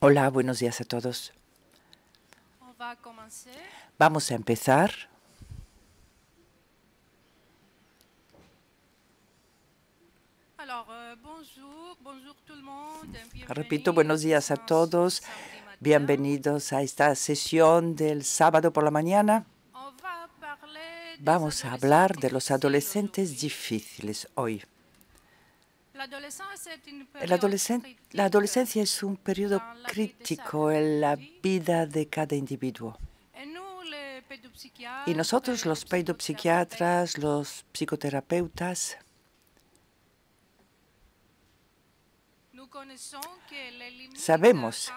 Hola, buenos días a todos. Vamos a empezar. Repito, buenos días a todos. Bienvenidos a esta sesión del sábado por la mañana. Vamos a hablar de los adolescentes difíciles hoy. La adolescencia es un periodo crítico en la vida de cada individuo. Y nosotros, los pedopsiquiatras, los psicoterapeutas, sabemos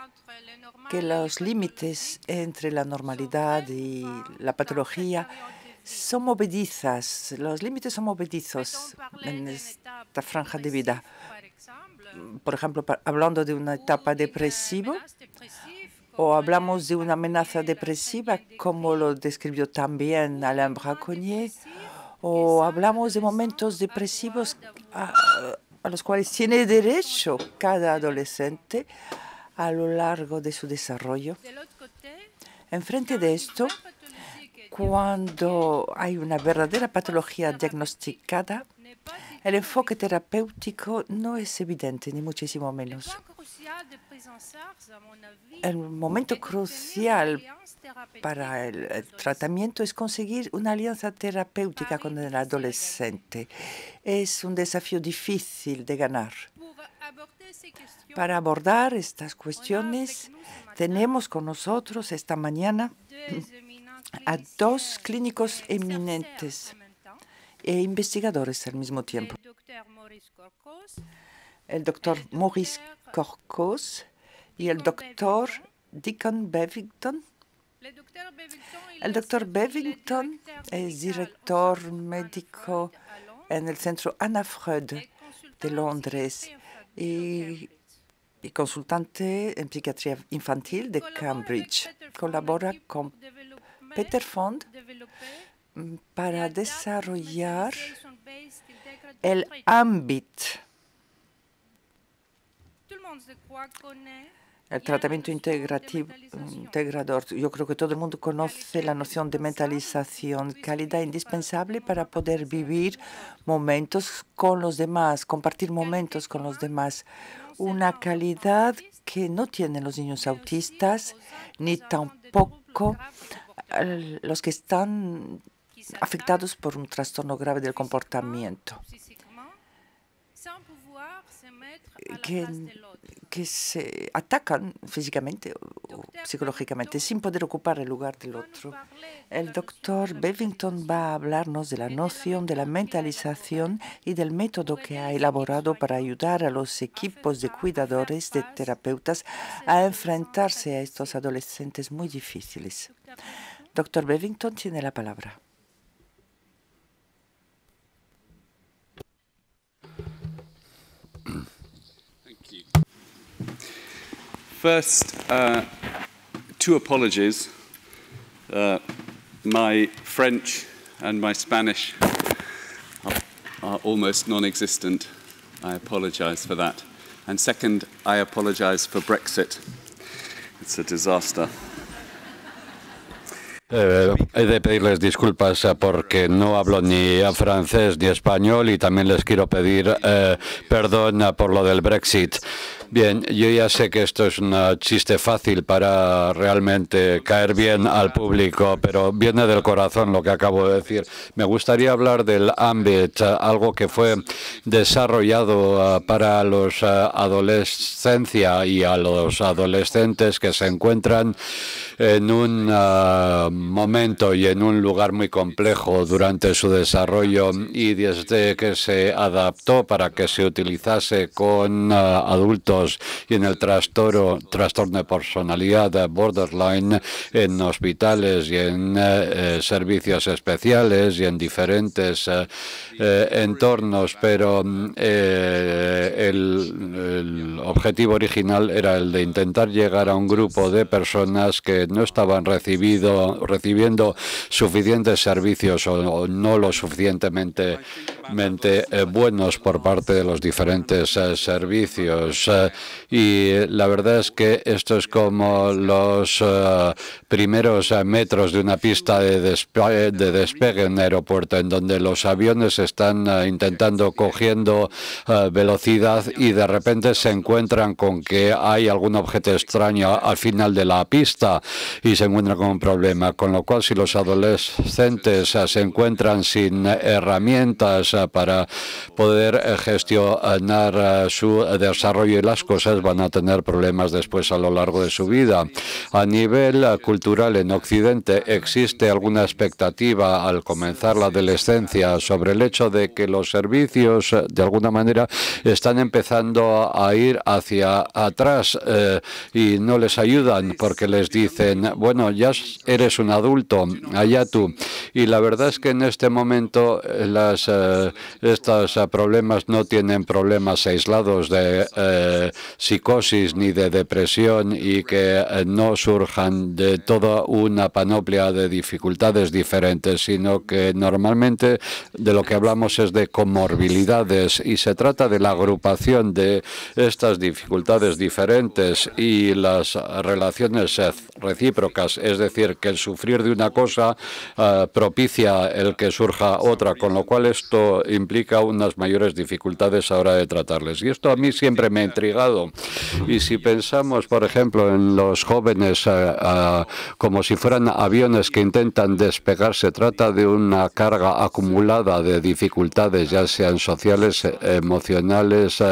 que los límites entre la normalidad y la patología son movedizas. Los límites son movedizos en esta franja de vida. Por ejemplo, hablando de una etapa depresiva, o hablamos de una amenaza depresiva, como lo describió también Alain Braconnier, o hablamos de momentos depresivos a los cuales tiene derecho cada adolescente a lo largo de su desarrollo. Enfrente de esto, cuando hay una verdadera patología diagnosticada, el enfoque terapéutico no es evidente, ni muchísimo menos. El momento crucial para el tratamiento es conseguir una alianza terapéutica con el adolescente. Es un desafío difícil de ganar. Para abordar estas cuestiones, tenemos con nosotros esta mañana a dos clínicos eminentes e investigadores al mismo tiempo. El doctor Maurice Corcos y el doctor Deacon Bevington. El doctor Bevington es director médico en el Centro Anna Freud de Londres y consultante en psiquiatría infantil de Cambridge. Colabora con Peter Fond para desarrollar el AMBIT, el tratamiento integrador. Yo creo que todo el mundo conoce la noción de mentalización, calidad indispensable para poder vivir momentos con los demás, compartir momentos con los demás. Una calidad que no tienen los niños autistas, ni tampoco los que están afectados por un trastorno grave del comportamiento, que se atacan físicamente o psicológicamente sin poder ocupar el lugar del otro. El doctor Bevington va a hablarnos de la noción de la mentalización y del método que ha elaborado para ayudar a los equipos de cuidadores, de terapeutas, a enfrentarse a estos adolescentes muy difíciles. Doctor Bevington tiene la palabra. First, two apologies. My French and my Spanish are almost non-existent. I apologize for that. And second, I apologize for Brexit. It's a disaster. He de pedirles disculpas porque no hablo ni francés ni español y también les quiero pedir perdón por lo del Brexit. Bien, yo ya sé que esto es un chiste fácil para realmente caer bien al público, pero viene del corazón lo que acabo de decir. Me gustaría hablar del AMBIT, algo que fue desarrollado para los adolescencia y a los adolescentes que se encuentran en un momento y en un lugar muy complejo durante su desarrollo, y desde que se adaptó para que se utilizase con adultos y en el trastorno de personalidad borderline en hospitales y en servicios especiales y en diferentes entornos, pero el objetivo original era el de intentar llegar a un grupo de personas que no estaban recibiendo suficientes servicios o no lo suficientemente buenos por parte de los diferentes servicios. y la verdad es que esto es como los primeros metros de una pista de despegue en un aeropuerto, en donde los aviones están intentando cogiendo velocidad y de repente se encuentran con que hay algún objeto extraño al final de la pista y se encuentran con un problema. Con lo cual, si los adolescentes se encuentran sin herramientas para poder gestionar su desarrollo y las cosas, van a tener problemas después a lo largo de su vida. A nivel cultural en Occidente existe alguna expectativa al comenzar la adolescencia sobre el hecho de que los servicios de alguna manera están empezando a ir hacia atrás y no les ayudan porque les dicen, bueno, ya eres un adulto, allá tú. Y la verdad es que en este momento estos problemas no tienen problemas aislados de psicosis ni de depresión y que no surjan de toda una panoplia de dificultades diferentes, sino que normalmente de lo que hablamos es de comorbilidades y se trata de la agrupación de estas dificultades diferentes y las relaciones recíprocas, es decir, que el sufrir de una cosa propicia el que surja otra, con lo cual esto implica unas mayores dificultades a la hora de tratarles. Y esto a mí siempre me ha intrigado. Y si pensamos, por ejemplo, en los jóvenes como si fueran aviones que intentan despegar, se trata de una carga acumulada de dificultades, ya sean sociales, emocionales,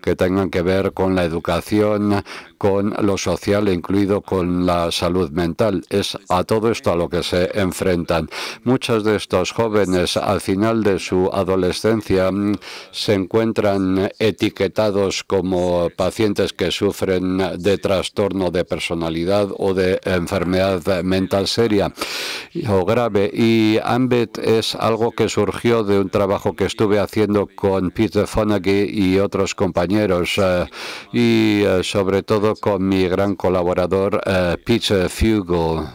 que tengan que ver con la educación, con lo social, incluido con la salud mental. Es a todo esto a lo que se enfrentan. Muchos de estos jóvenes al final de su adolescencia se encuentran etiquetados como pacientes que sufren de trastorno de personalidad o de enfermedad mental seria o grave. Y AMBET es algo que surgió de un trabajo que estuve haciendo con Peter Fonagy y otros compañeros y sobre todo con mi gran colaborador Peter Fugel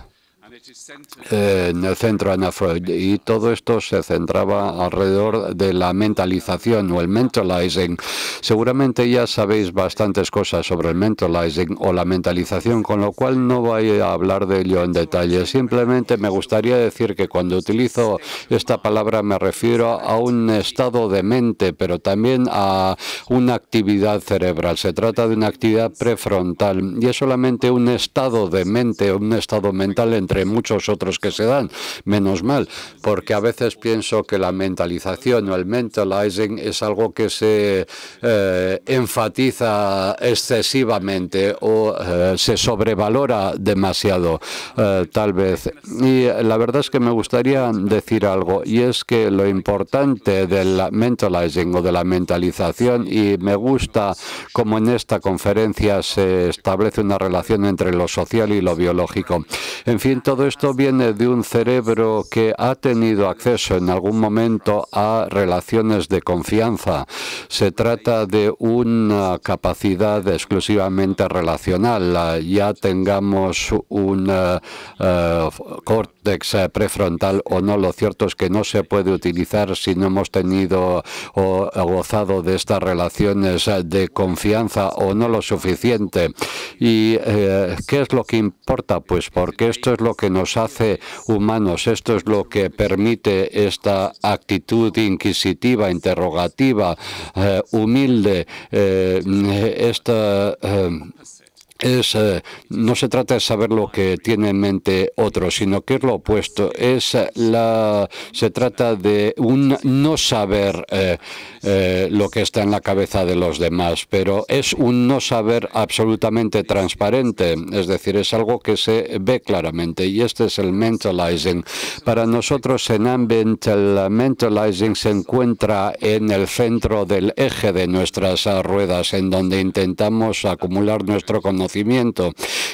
en el centro Anna Freud, y todo esto se centraba alrededor de la mentalización o el mentalizing. Seguramente ya sabéis bastantes cosas sobre el mentalizing o la mentalización, con lo cual no voy a hablar de ello en detalle. Simplemente me gustaría decir que cuando utilizo esta palabra me refiero a un estado de mente, pero también a una actividad cerebral. Se trata de una actividad prefrontal y es solamente un estado de mente, un estado mental entre muchos otros que se dan, menos mal, porque a veces pienso que la mentalización o el mentalizing es algo que se enfatiza excesivamente o se sobrevalora demasiado, tal vez. Y la verdad es que me gustaría decir algo, y es que lo importante del mentalizing o de la mentalización, y me gusta cómo en esta conferencia se establece una relación entre lo social y lo biológico. En fin, todo esto viene de un cerebro que ha tenido acceso en algún momento a relaciones de confianza. Se trata de una capacidad exclusivamente relacional. Ya tengamos un córtex prefrontal o no, lo cierto es que no se puede utilizar si no hemos tenido o gozado de estas relaciones de confianza o no lo suficiente. ¿Y qué es lo que importa? Pues porque esto es lo que nos hace humanos, esto es lo que permite esta actitud inquisitiva, interrogativa, humilde, no se trata de saber lo que tiene en mente otro, sino que es lo opuesto. Se trata de un no saber lo que está en la cabeza de los demás, pero es un no saber absolutamente transparente, es decir, es algo que se ve claramente, y este es el mentalizing. Para nosotros en AMBET el mentalizing se encuentra en el centro del eje de nuestras ruedas, en donde intentamos acumular nuestro conocimiento.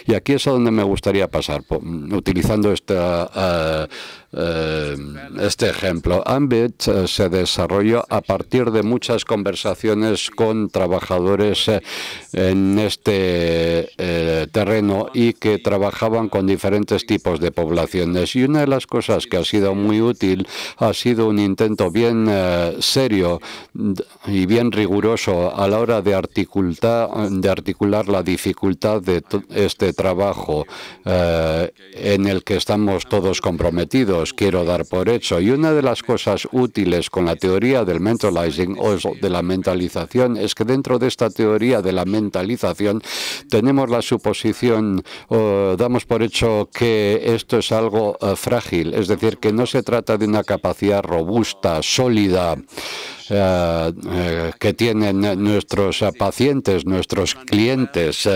Y aquí es a donde me gustaría pasar, utilizando esta este ejemplo. Ambit se desarrolló a partir de muchas conversaciones con trabajadores en este terreno y que trabajaban con diferentes tipos de poblaciones. Y una de las cosas que ha sido muy útil ha sido un intento bien serio y bien riguroso a la hora de articular la dificultad de este trabajo en el que estamos todos comprometidos, quiero dar por hecho. Y una de las cosas útiles con la teoría del mentalizing o de la mentalización es que dentro de esta teoría de la mentalización tenemos la suposición o damos por hecho que esto es algo frágil, es decir, que no se trata de una capacidad robusta, sólida, que tienen nuestros pacientes, nuestros clientes,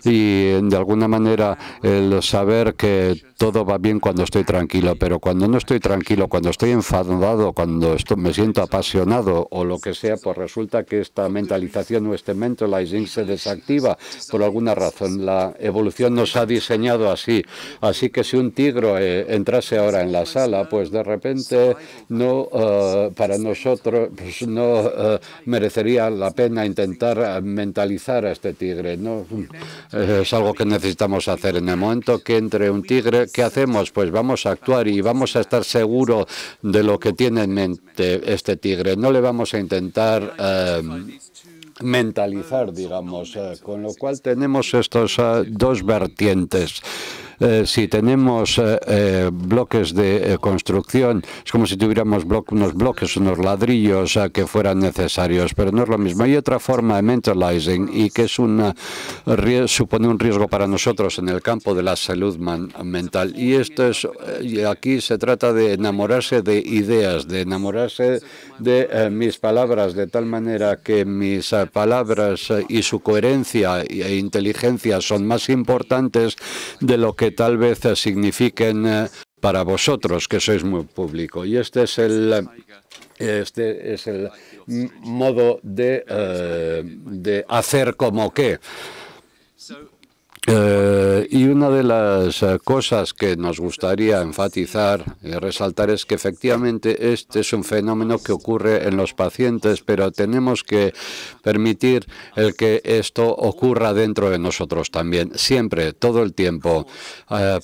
y de alguna manera el saber que todo va bien cuando estoy tranquilo, pero cuando no estoy tranquilo, cuando estoy enfadado, cuando me siento apasionado o lo que sea, pues resulta que esta mentalización o este mentalizing se desactiva por alguna razón. La evolución nos ha diseñado así. Así que si un tigre entrase ahora en la sala, pues de repente no, para nosotros pues no merecería la pena intentar mentalizar a este tigre, ¿no? Es algo que necesitamos hacer. En el momento que entre un tigre, ¿qué hacemos? Pues vamos a actuar y vamos a estar seguros de lo que tiene en mente este tigre. No le vamos a intentar mentalizar, digamos, con lo cual tenemos estos dos vertientes. Si tenemos bloques de construcción, es como si tuviéramos unos bloques, unos ladrillos que fueran necesarios, pero no es lo mismo. Hay otra forma de mentalizing y que es supone un riesgo para nosotros en el campo de la salud mental. Y esto es, aquí se trata de enamorarse de ideas, de enamorarse de mis palabras, de tal manera que mis palabras y su coherencia e inteligencia son más importantes de lo que tal vez signifiquen para vosotros, que sois muy público. Y este es el modo de hacer como que. Y una de las cosas que nos gustaría enfatizar y resaltar es que efectivamente este es un fenómeno que ocurre en los pacientes, pero tenemos que permitir el que esto ocurra dentro de nosotros también, siempre, todo el tiempo,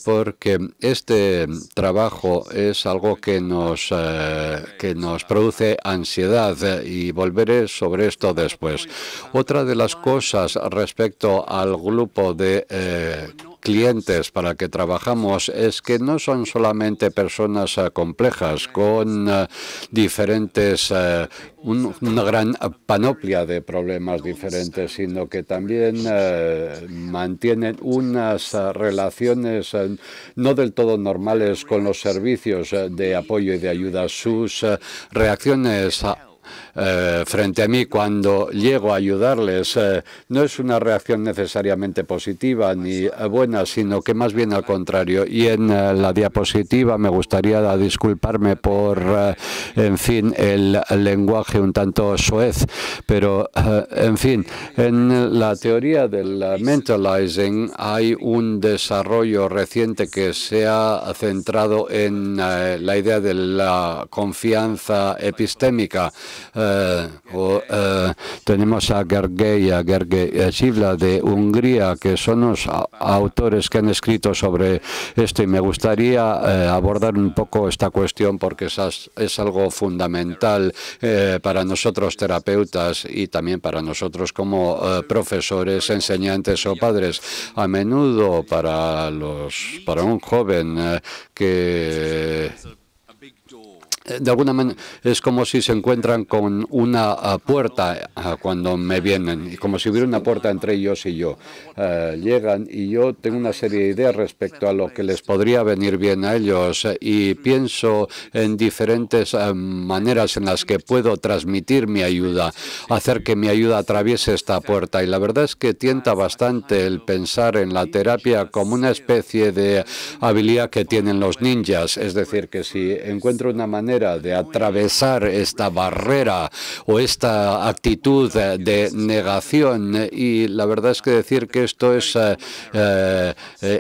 porque este trabajo es algo que nos produce ansiedad y volveré sobre esto después. Otra de las cosas respecto al grupo de clientes para que trabajamos es que no son solamente personas complejas con diferentes, una gran panoplia de problemas diferentes, sino que también mantienen unas relaciones no del todo normales con los servicios de apoyo y de ayuda. Sus reacciones frente a mí cuando llego a ayudarles no es una reacción necesariamente positiva ni buena, sino que más bien al contrario. Y en la diapositiva me gustaría disculparme por, en fin, el lenguaje un tanto soez, pero, en fin, en la teoría del mentalizing hay un desarrollo reciente que se ha centrado en la idea de la confianza epistémica. Tenemos a Gergely Szivla de Hungría, que son los autores que han escrito sobre esto, y me gustaría abordar un poco esta cuestión porque es algo fundamental para nosotros terapeutas y también para nosotros como profesores, enseñantes o padres. A menudo para un joven que de alguna manera es como si se encuentran con una puerta cuando me vienen, como si hubiera una puerta entre ellos y yo. Llegan y yo tengo una serie de ideas respecto a lo que les podría venir bien a ellos y pienso en diferentes maneras en las que puedo transmitir mi ayuda, hacer que mi ayuda atraviese esta puerta. Y la verdad es que tienta bastante el pensar en la terapia como una especie de habilidad que tienen los ninjas, es decir, que si encuentro una manera manera de atravesar esta barrera o esta actitud de negación, y la verdad es que decir que esto es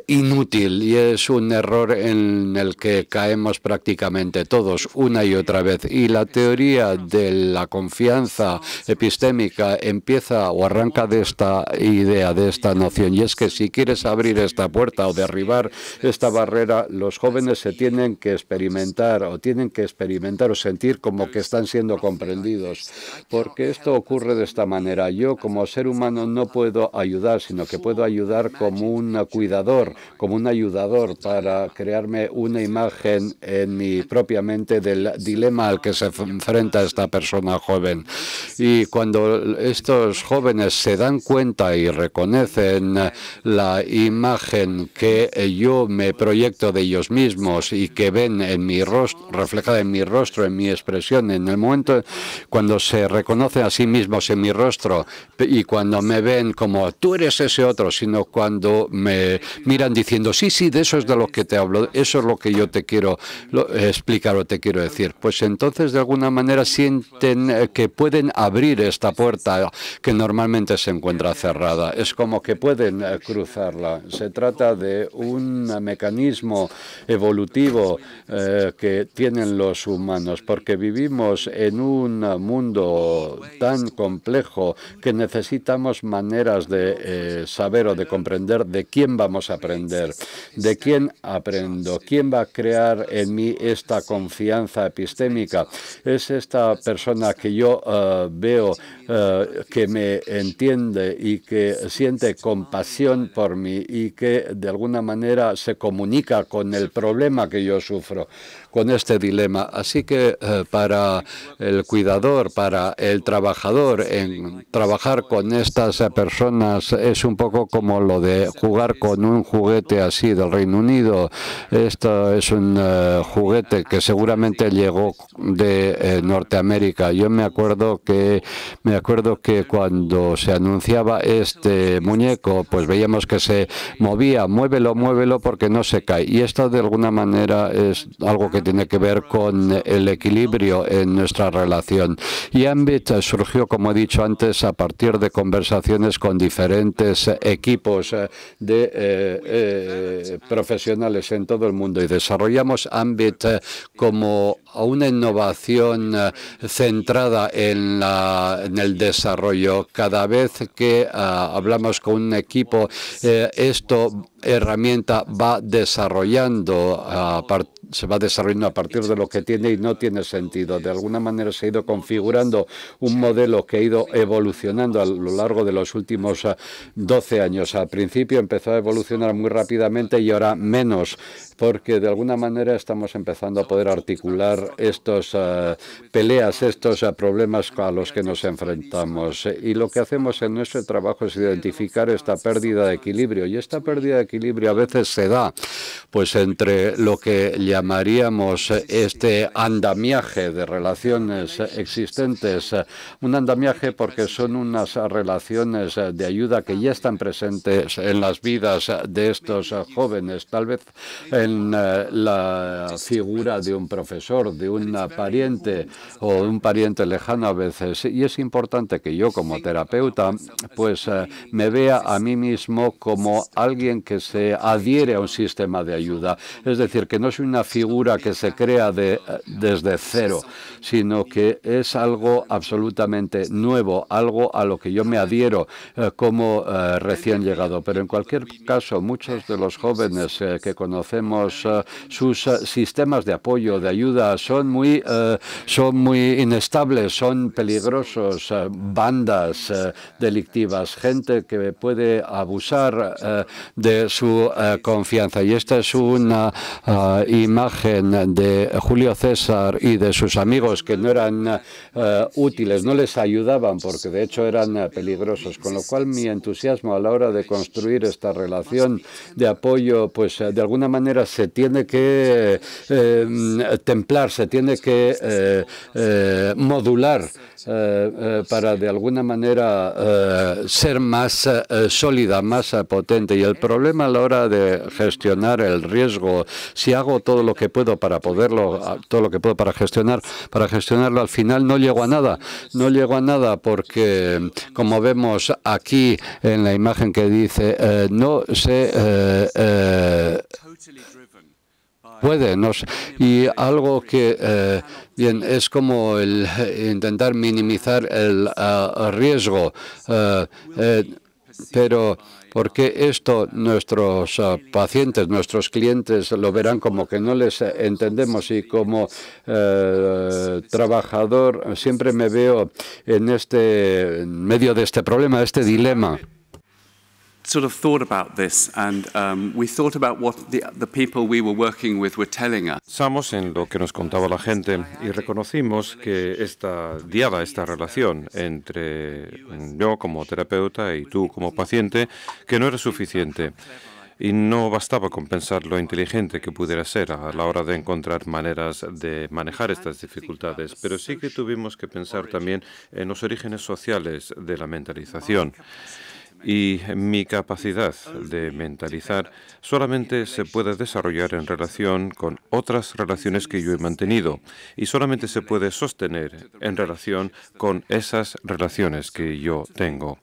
inútil y es un error en el que caemos prácticamente todos una y otra vez. Y la teoría de la confianza epistémica empieza o arranca de esta idea, de esta noción, y es que si quieres abrir esta puerta o derribar esta barrera, los jóvenes se tienen que experimentar o sentir como que están siendo comprendidos, porque esto ocurre de esta manera. Yo como ser humano no puedo ayudar, sino que puedo ayudar como un cuidador, como un ayudador para crearme una imagen en mi propia mente del dilema al que se enfrenta esta persona joven. Y cuando estos jóvenes se dan cuenta y reconocen la imagen que yo me proyecto de ellos mismos y que ven en mi rostro, reflejada en mi rostro, en mi expresión, en el momento cuando se reconocen a sí mismos en mi rostro y cuando me ven como tú eres ese otro, sino cuando me miran diciendo sí, sí, de eso es de lo que te hablo, eso es lo que yo te quiero explicar o te quiero decir, pues entonces de alguna manera sienten que pueden abrir esta puerta que normalmente se encuentra cerrada. Es como que pueden cruzarla. Se trata de un mecanismo evolutivo que tienen los humanos, porque vivimos en un mundo tan complejo que necesitamos maneras de saber o de comprender de quién vamos a aprender, de quién aprendo, quién va a crear en mí esta confianza epistémica. Es esta persona que yo veo que me entiende y que siente compasión por mí y que de alguna manera se comunica con el problema que yo sufro, con este dilema. Así que para el cuidador, para el trabajador, en trabajar con estas personas es un poco como lo de jugar con un juguete así del Reino Unido. Esto es un juguete que seguramente llegó de Norteamérica. Yo me acuerdo que cuando se anunciaba este muñeco, pues veíamos que se movía, muévelo, muévelo porque no se cae. Y esto de alguna manera es algo que tiene que ver con el equilibrio en nuestra relación. Y Ambit surgió, como he dicho antes, a partir de conversaciones con diferentes equipos de profesionales en todo el mundo, y desarrollamos Ambit como una innovación centrada en el desarrollo. Cada vez que hablamos con un equipo, esta herramienta se va desarrollando a partir de lo que tiene y no tiene sentido. De alguna manera se ha ido configurando un modelo que ha ido evolucionando a lo largo de los últimos 12 años. Al principio empezó a evolucionar muy rápidamente y ahora menos, porque de alguna manera estamos empezando a poder articular estos peleas, estos problemas a los que nos enfrentamos. Y lo que hacemos en nuestro trabajo es identificar esta pérdida de equilibrio. Y esta pérdida de equilibrio a veces se da pues entre lo que llamaríamos este andamiaje de relaciones existentes. Un andamiaje porque son unas relaciones de ayuda que ya están presentes en las vidas de estos jóvenes, tal vez en la figura de un profesor, de un pariente o un pariente lejano a veces. Y es importante que yo como terapeuta pues me vea a mí mismo como alguien que se adhiere a un sistema de ayuda. Es decir, que no soy una figura que se crea desde cero, sino que es algo absolutamente nuevo, algo a lo que yo me adhiero como recién llegado. Pero en cualquier caso, muchos de los jóvenes que conocemos, sus sistemas de apoyo, de ayuda, son muy inestables, son peligrosos, bandas delictivas, gente que puede abusar de su confianza. Y esta es una imagen de Julio César y de sus amigos que no eran útiles, no les ayudaban porque de hecho eran peligrosos, con lo cual mi entusiasmo a la hora de construir esta relación de apoyo pues de alguna manera manera se tiene que templar, se tiene que modular para de alguna manera ser más sólida, más potente. Y el problema a la hora de gestionar el riesgo, si hago todo lo que puedo para gestionarlo, al final no llego a nada. No llego a nada porque, como vemos aquí en la imagen que dice, no se puede, y algo que bien es como el intentar minimizar el riesgo, pero porque esto nuestros pacientes, nuestros clientes lo verán como que no les entendemos, y como trabajador siempre me veo en medio de este problema, este dilema. Sort of thought about this, and we thought about what the people we were working with were telling us. Pensamos en lo que nos contaba la gente y reconocimos que esta relación entre yo como terapeuta y tú como paciente, que no era suficiente. Y no bastaba con pensar lo inteligente que pudiera ser a la hora de encontrar maneras de manejar estas dificultades, pero sí que tuvimos que pensar también en los orígenes sociales de la mentalización. Y mi capacidad de mentalizar solamente se puede desarrollar en relación con otras relaciones que yo he mantenido, y solamente se puede sostener en relación con esas relaciones que yo tengo.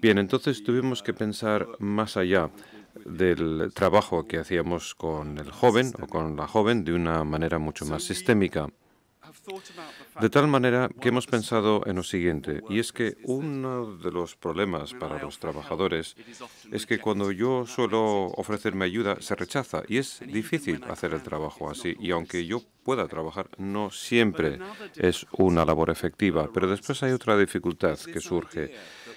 Bien, entonces tuvimos que pensar más allá del trabajo que hacíamos con el joven o con la joven de una manera mucho más sistémica. De tal manera que hemos pensado en lo siguiente, y es que uno de los problemas para los trabajadores es que cuando yo suelo ofrecerme ayuda se rechaza, y es difícil hacer el trabajo así, y aunque yo pueda trabajar, no siempre es una labor efectiva. Pero después hay otra dificultad que surge,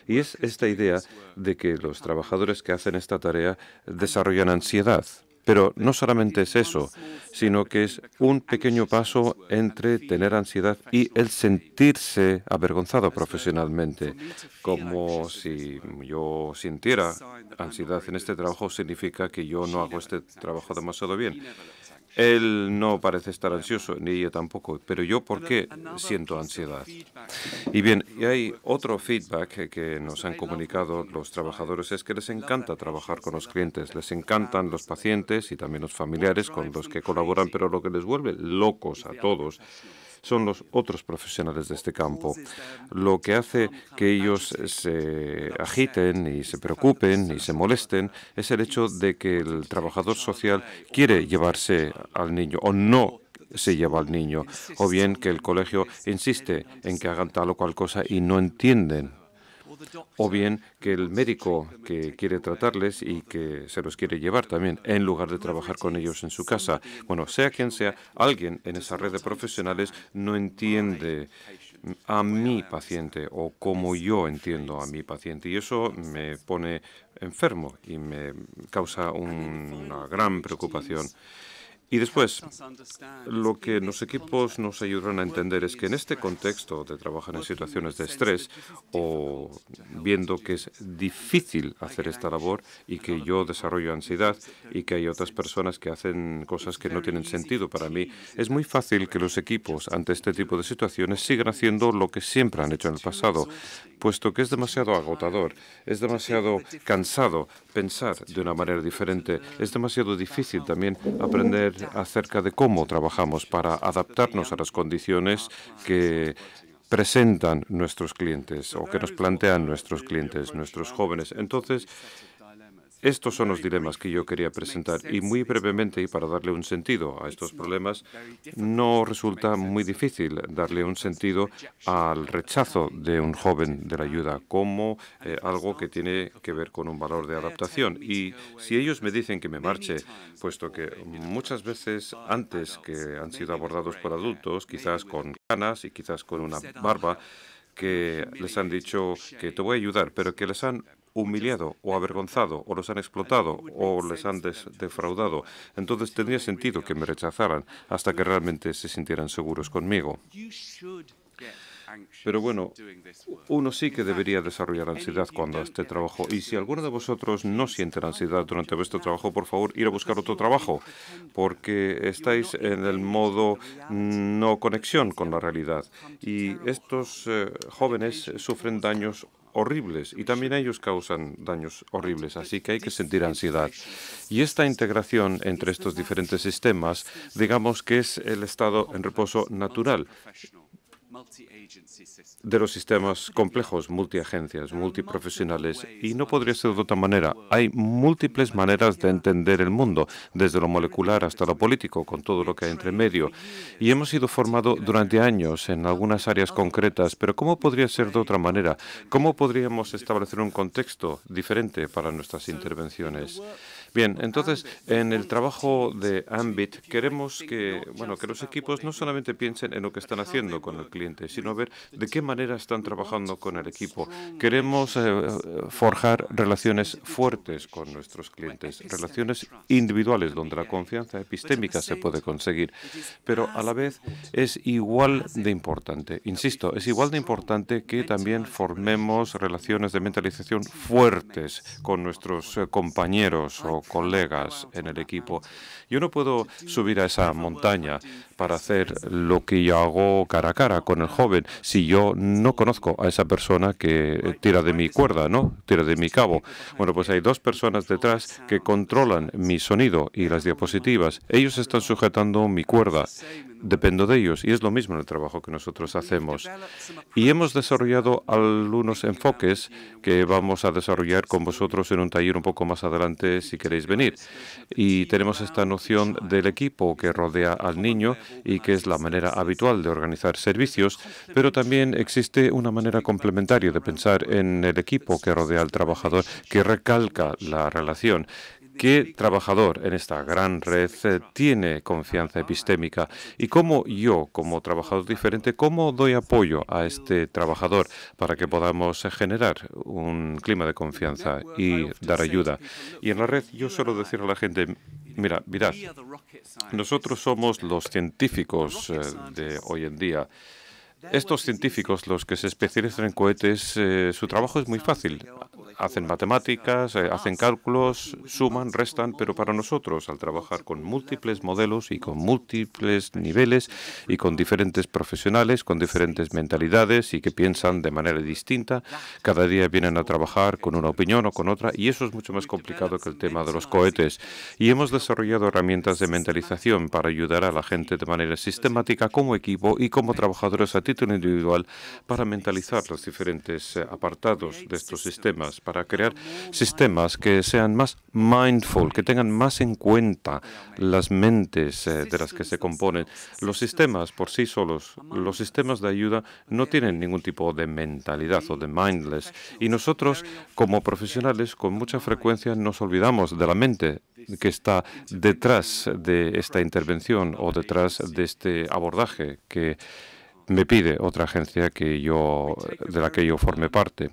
y es esta idea de que los trabajadores que hacen esta tarea desarrollan ansiedad. Pero no solamente es eso, sino que es un pequeño paso entre tener ansiedad y el sentirse avergonzado profesionalmente. Como si yo sintiera ansiedad en este trabajo, significa que yo no hago este trabajo demasiado bien. Él no parece estar ansioso, ni ella tampoco, pero yo, ¿por qué siento ansiedad? Y bien, y hay otro feedback que nos han comunicado los trabajadores, es que les encanta trabajar con los clientes, les encantan los pacientes y también los familiares con los que colaboran, pero lo que les vuelve locos a todos son los otros profesionales de este campo. Lo que hace que ellos se agiten y se preocupen y se molesten es el hecho de que el trabajador social quiere llevarse al niño o no se lleva al niño, o bien que el colegio insiste en que hagan tal o cual cosa y no entienden, o bien que el médico que quiere tratarles y que se los quiere llevar también, en lugar de trabajar con ellos en su casa. Bueno, sea quien sea, alguien en esa red de profesionales no entiende a mi paciente o como yo entiendo a mi paciente, y eso me pone enfermo y me causa una gran preocupación. Y después, lo que los equipos nos ayudaron a entender es que en este contexto de trabajar en situaciones de estrés o viendo que es difícil hacer esta labor y que yo desarrollo ansiedad y que hay otras personas que hacen cosas que no tienen sentido para mí, es muy fácil que los equipos ante este tipo de situaciones sigan haciendo lo que siempre han hecho en el pasado, puesto que es demasiado agotador, es demasiado cansado pensar de una manera diferente, es demasiado difícil también aprender acerca de cómo trabajamos para adaptarnos a las condiciones que presentan nuestros clientes o que nos plantean nuestros clientes, nuestros jóvenes. Entonces, estos son los dilemas que yo quería presentar, y muy brevemente, y para darle un sentido a estos problemas, no resulta muy difícil darle un sentido al rechazo de un joven de la ayuda como algo que tiene que ver con un valor de adaptación. Y si ellos me dicen que me marche, puesto que muchas veces antes que han sido abordados por adultos, quizás con canas y quizás con una barba, que les han dicho que te voy a ayudar, pero que les han humillado o avergonzado o los han explotado o les han defraudado, entonces tendría sentido que me rechazaran hasta que realmente se sintieran seguros conmigo. Pero bueno, uno sí que debería desarrollar ansiedad cuando hace este trabajo. Y si alguno de vosotros no siente ansiedad durante vuestro trabajo, por favor, ir a buscar otro trabajo, porque estáis en el modo no conexión con la realidad. Y estos jóvenes sufren daños horribles y también ellos causan daños horribles, así que hay que sentir ansiedad. Y esta integración entre estos diferentes sistemas, digamos que es el estado en reposo natural de los sistemas complejos, multiagencias, multiprofesionales, y no podría ser de otra manera. Hay múltiples maneras de entender el mundo, desde lo molecular hasta lo político, con todo lo que hay entre medio. Y hemos sido formados durante años en algunas áreas concretas, pero ¿cómo podría ser de otra manera? ¿Cómo podríamos establecer un contexto diferente para nuestras intervenciones? Bien, entonces, en el trabajo de Ambit queremos que los equipos no solamente piensen en lo que están haciendo con el cliente, sino ver de qué manera están trabajando con el equipo. Queremos forjar relaciones fuertes con nuestros clientes, relaciones individuales donde la confianza epistémica se puede conseguir, pero a la vez es igual de importante, insisto, es igual de importante que también formemos relaciones de mentalización fuertes con nuestros compañeros o colegas en el equipo. Yo no puedo subir a esa montaña para hacer lo que yo hago cara a cara con el joven si yo no conozco a esa persona que tira de mi cuerda, ¿no? Tira de mi cabo. Bueno, pues hay dos personas detrás que controlan mi sonido y las diapositivas. Ellos están sujetando mi cuerda. Dependo de ellos y es lo mismo en el trabajo que nosotros hacemos. Y hemos desarrollado algunos enfoques que vamos a desarrollar con vosotros en un taller un poco más adelante si queréis venir. Y tenemos esta noción del equipo que rodea al niño y que es la manera habitual de organizar servicios, pero también existe una manera complementaria de pensar en el equipo que rodea al trabajador que recalca la relación. ¿Qué trabajador en esta gran red tiene confianza epistémica? Y cómo yo, como trabajador diferente, cómo doy apoyo a este trabajador para que podamos generar un clima de confianza y dar ayuda? Y en la red yo suelo decir a la gente, mirad, nosotros somos los científicos de hoy en día. Estos científicos, los que se especializan en cohetes, su trabajo es muy fácil. Hacen matemáticas, hacen cálculos, suman, restan, pero para nosotros, al trabajar con múltiples modelos y con múltiples niveles y con diferentes profesionales, con diferentes mentalidades y que piensan de manera distinta, cada día vienen a trabajar con una opinión o con otra, y eso es mucho más complicado que el tema de los cohetes. Y hemos desarrollado herramientas de mentalización para ayudar a la gente de manera sistemática como equipo y como trabajadores a título individual para mentalizar los diferentes apartados de estos sistemas, para crear sistemas que sean más mindful, que tengan más en cuenta las mentes de las que se componen. Los sistemas por sí solos, los sistemas de ayuda no tienen ningún tipo de mentalidad o de mindless. Y nosotros, como profesionales, con mucha frecuencia nos olvidamos de la mente que está detrás de esta intervención o detrás de este abordaje que me pide otra agencia de la que yo forme parte.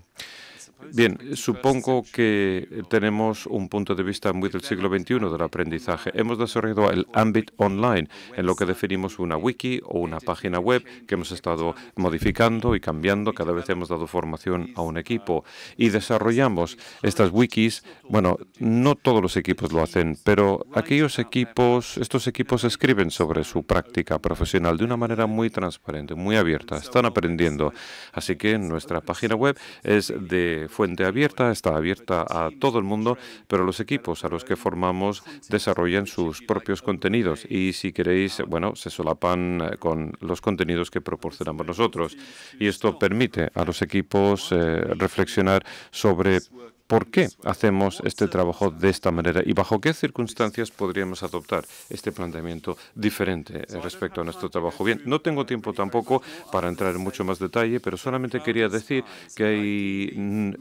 Bien, supongo que tenemos un punto de vista muy del siglo XXI del aprendizaje. Hemos desarrollado el Ambit Online, en lo que definimos una wiki o una página web que hemos estado modificando y cambiando. Cada vez hemos dado formación a un equipo y desarrollamos estas wikis. Bueno, no todos los equipos lo hacen, pero estos equipos escriben sobre su práctica profesional de una manera muy transparente, muy abierta. Están aprendiendo. Así que nuestra página web es de fuente abierta, está abierta a todo el mundo, pero los equipos a los que formamos desarrollan sus propios contenidos y, si queréis, se solapan con los contenidos que proporcionamos nosotros. Y esto permite a los equipos reflexionar sobre ¿por qué hacemos este trabajo de esta manera y bajo qué circunstancias podríamos adoptar este planteamiento diferente respecto a nuestro trabajo? Bien, no tengo tiempo tampoco para entrar en mucho más detalle, pero solamente quería decir que hay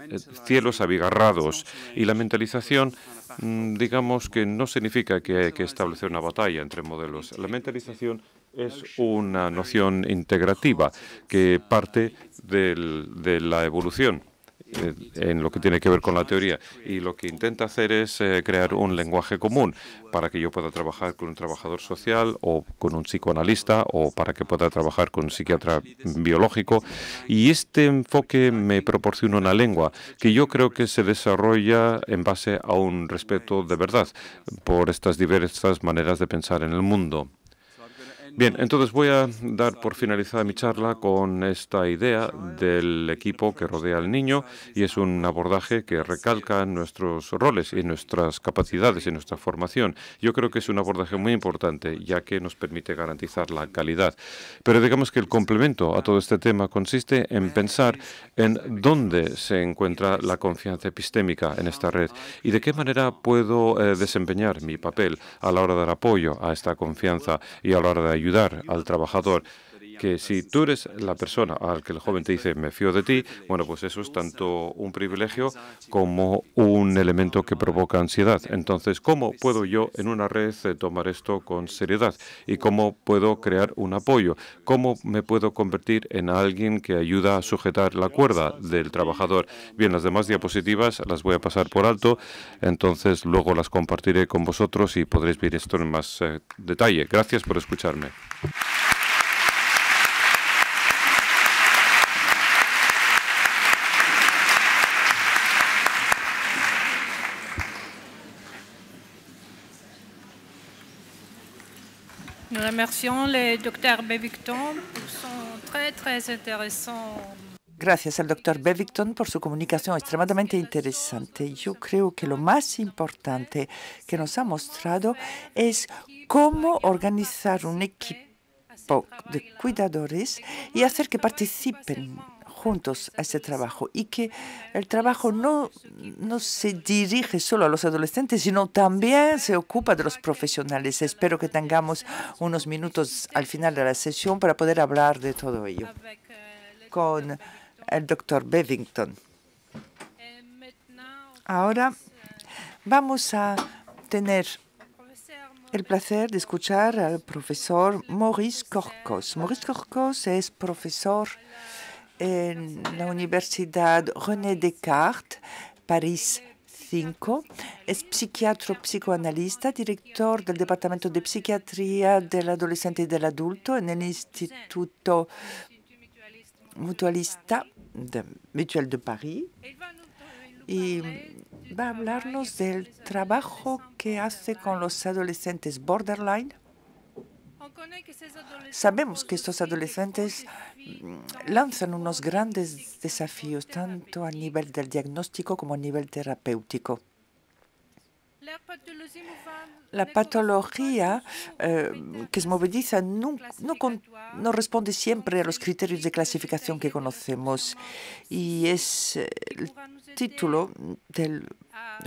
cielos abigarrados y la mentalización, digamos que no significa que hay que establecer una batalla entre modelos. La mentalización es una noción integrativa que parte de la evolución. en lo que tiene que ver con la teoría. Y lo que intenta hacer es crear un lenguaje común para que yo pueda trabajar con un trabajador social o con un psicoanalista o para que pueda trabajar con un psiquiatra biológico. Y este enfoque me proporciona una lengua que yo creo que se desarrolla en base a un respeto de verdad por estas diversas maneras de pensar en el mundo. Bien, entonces voy a dar por finalizada mi charla con esta idea del equipo que rodea al niño, y es un abordaje que recalca nuestros roles y nuestras capacidades y nuestra formación. Yo creo que es un abordaje muy importante, ya que nos permite garantizar la calidad. Pero digamos que el complemento a todo este tema consiste en pensar en dónde se encuentra la confianza epistémica en esta red y de qué manera puedo desempeñar mi papel a la hora de dar apoyo a esta confianza y a la hora de ayudar al trabajador. Que si tú eres la persona al que el joven te dice me fío de ti, bueno, pues eso es tanto un privilegio como un elemento que provoca ansiedad. Entonces, ¿cómo puedo yo en una red tomar esto con seriedad? ¿Y cómo puedo crear un apoyo? ¿Cómo me puedo convertir en alguien que ayuda a sujetar la cuerda del trabajador? Bien, las demás diapositivas las voy a pasar por alto, entonces luego las compartiré con vosotros y podréis ver esto en más detalle. Gracias por escucharme. Nous remercions le Dr. Bevington pour son très intéressant. Gracias al doctor Bevington por su comunicación extremadamente interesante. Yo creo que lo más importante que nos ha mostrado es cómo organizar un equipo de cuidadores y hacer que participen juntos a este trabajo, y que el trabajo no se dirige solo a los adolescentes, sino también se ocupa de los profesionales. Espero que tengamos unos minutos al final de la sesión para poder hablar de todo ello con el doctor Bevington. Ahora vamos a tener el placer de escuchar al profesor Maurice Corcos. Maurice Corcos es profesor en la Universidad René Descartes, París 5. Es psiquiatra psicoanalista, director del Departamento de Psiquiatría del Adolescente y del Adulto en el Instituto Mutualista Mutual de París. Y va a hablarnos del trabajo que hace con los adolescentes borderline. Sabemos que estos adolescentes lanzan unos grandes desafíos, tanto a nivel del diagnóstico como a nivel terapéutico. La patología que es movediza no responde siempre a los criterios de clasificación que conocemos, y es el título del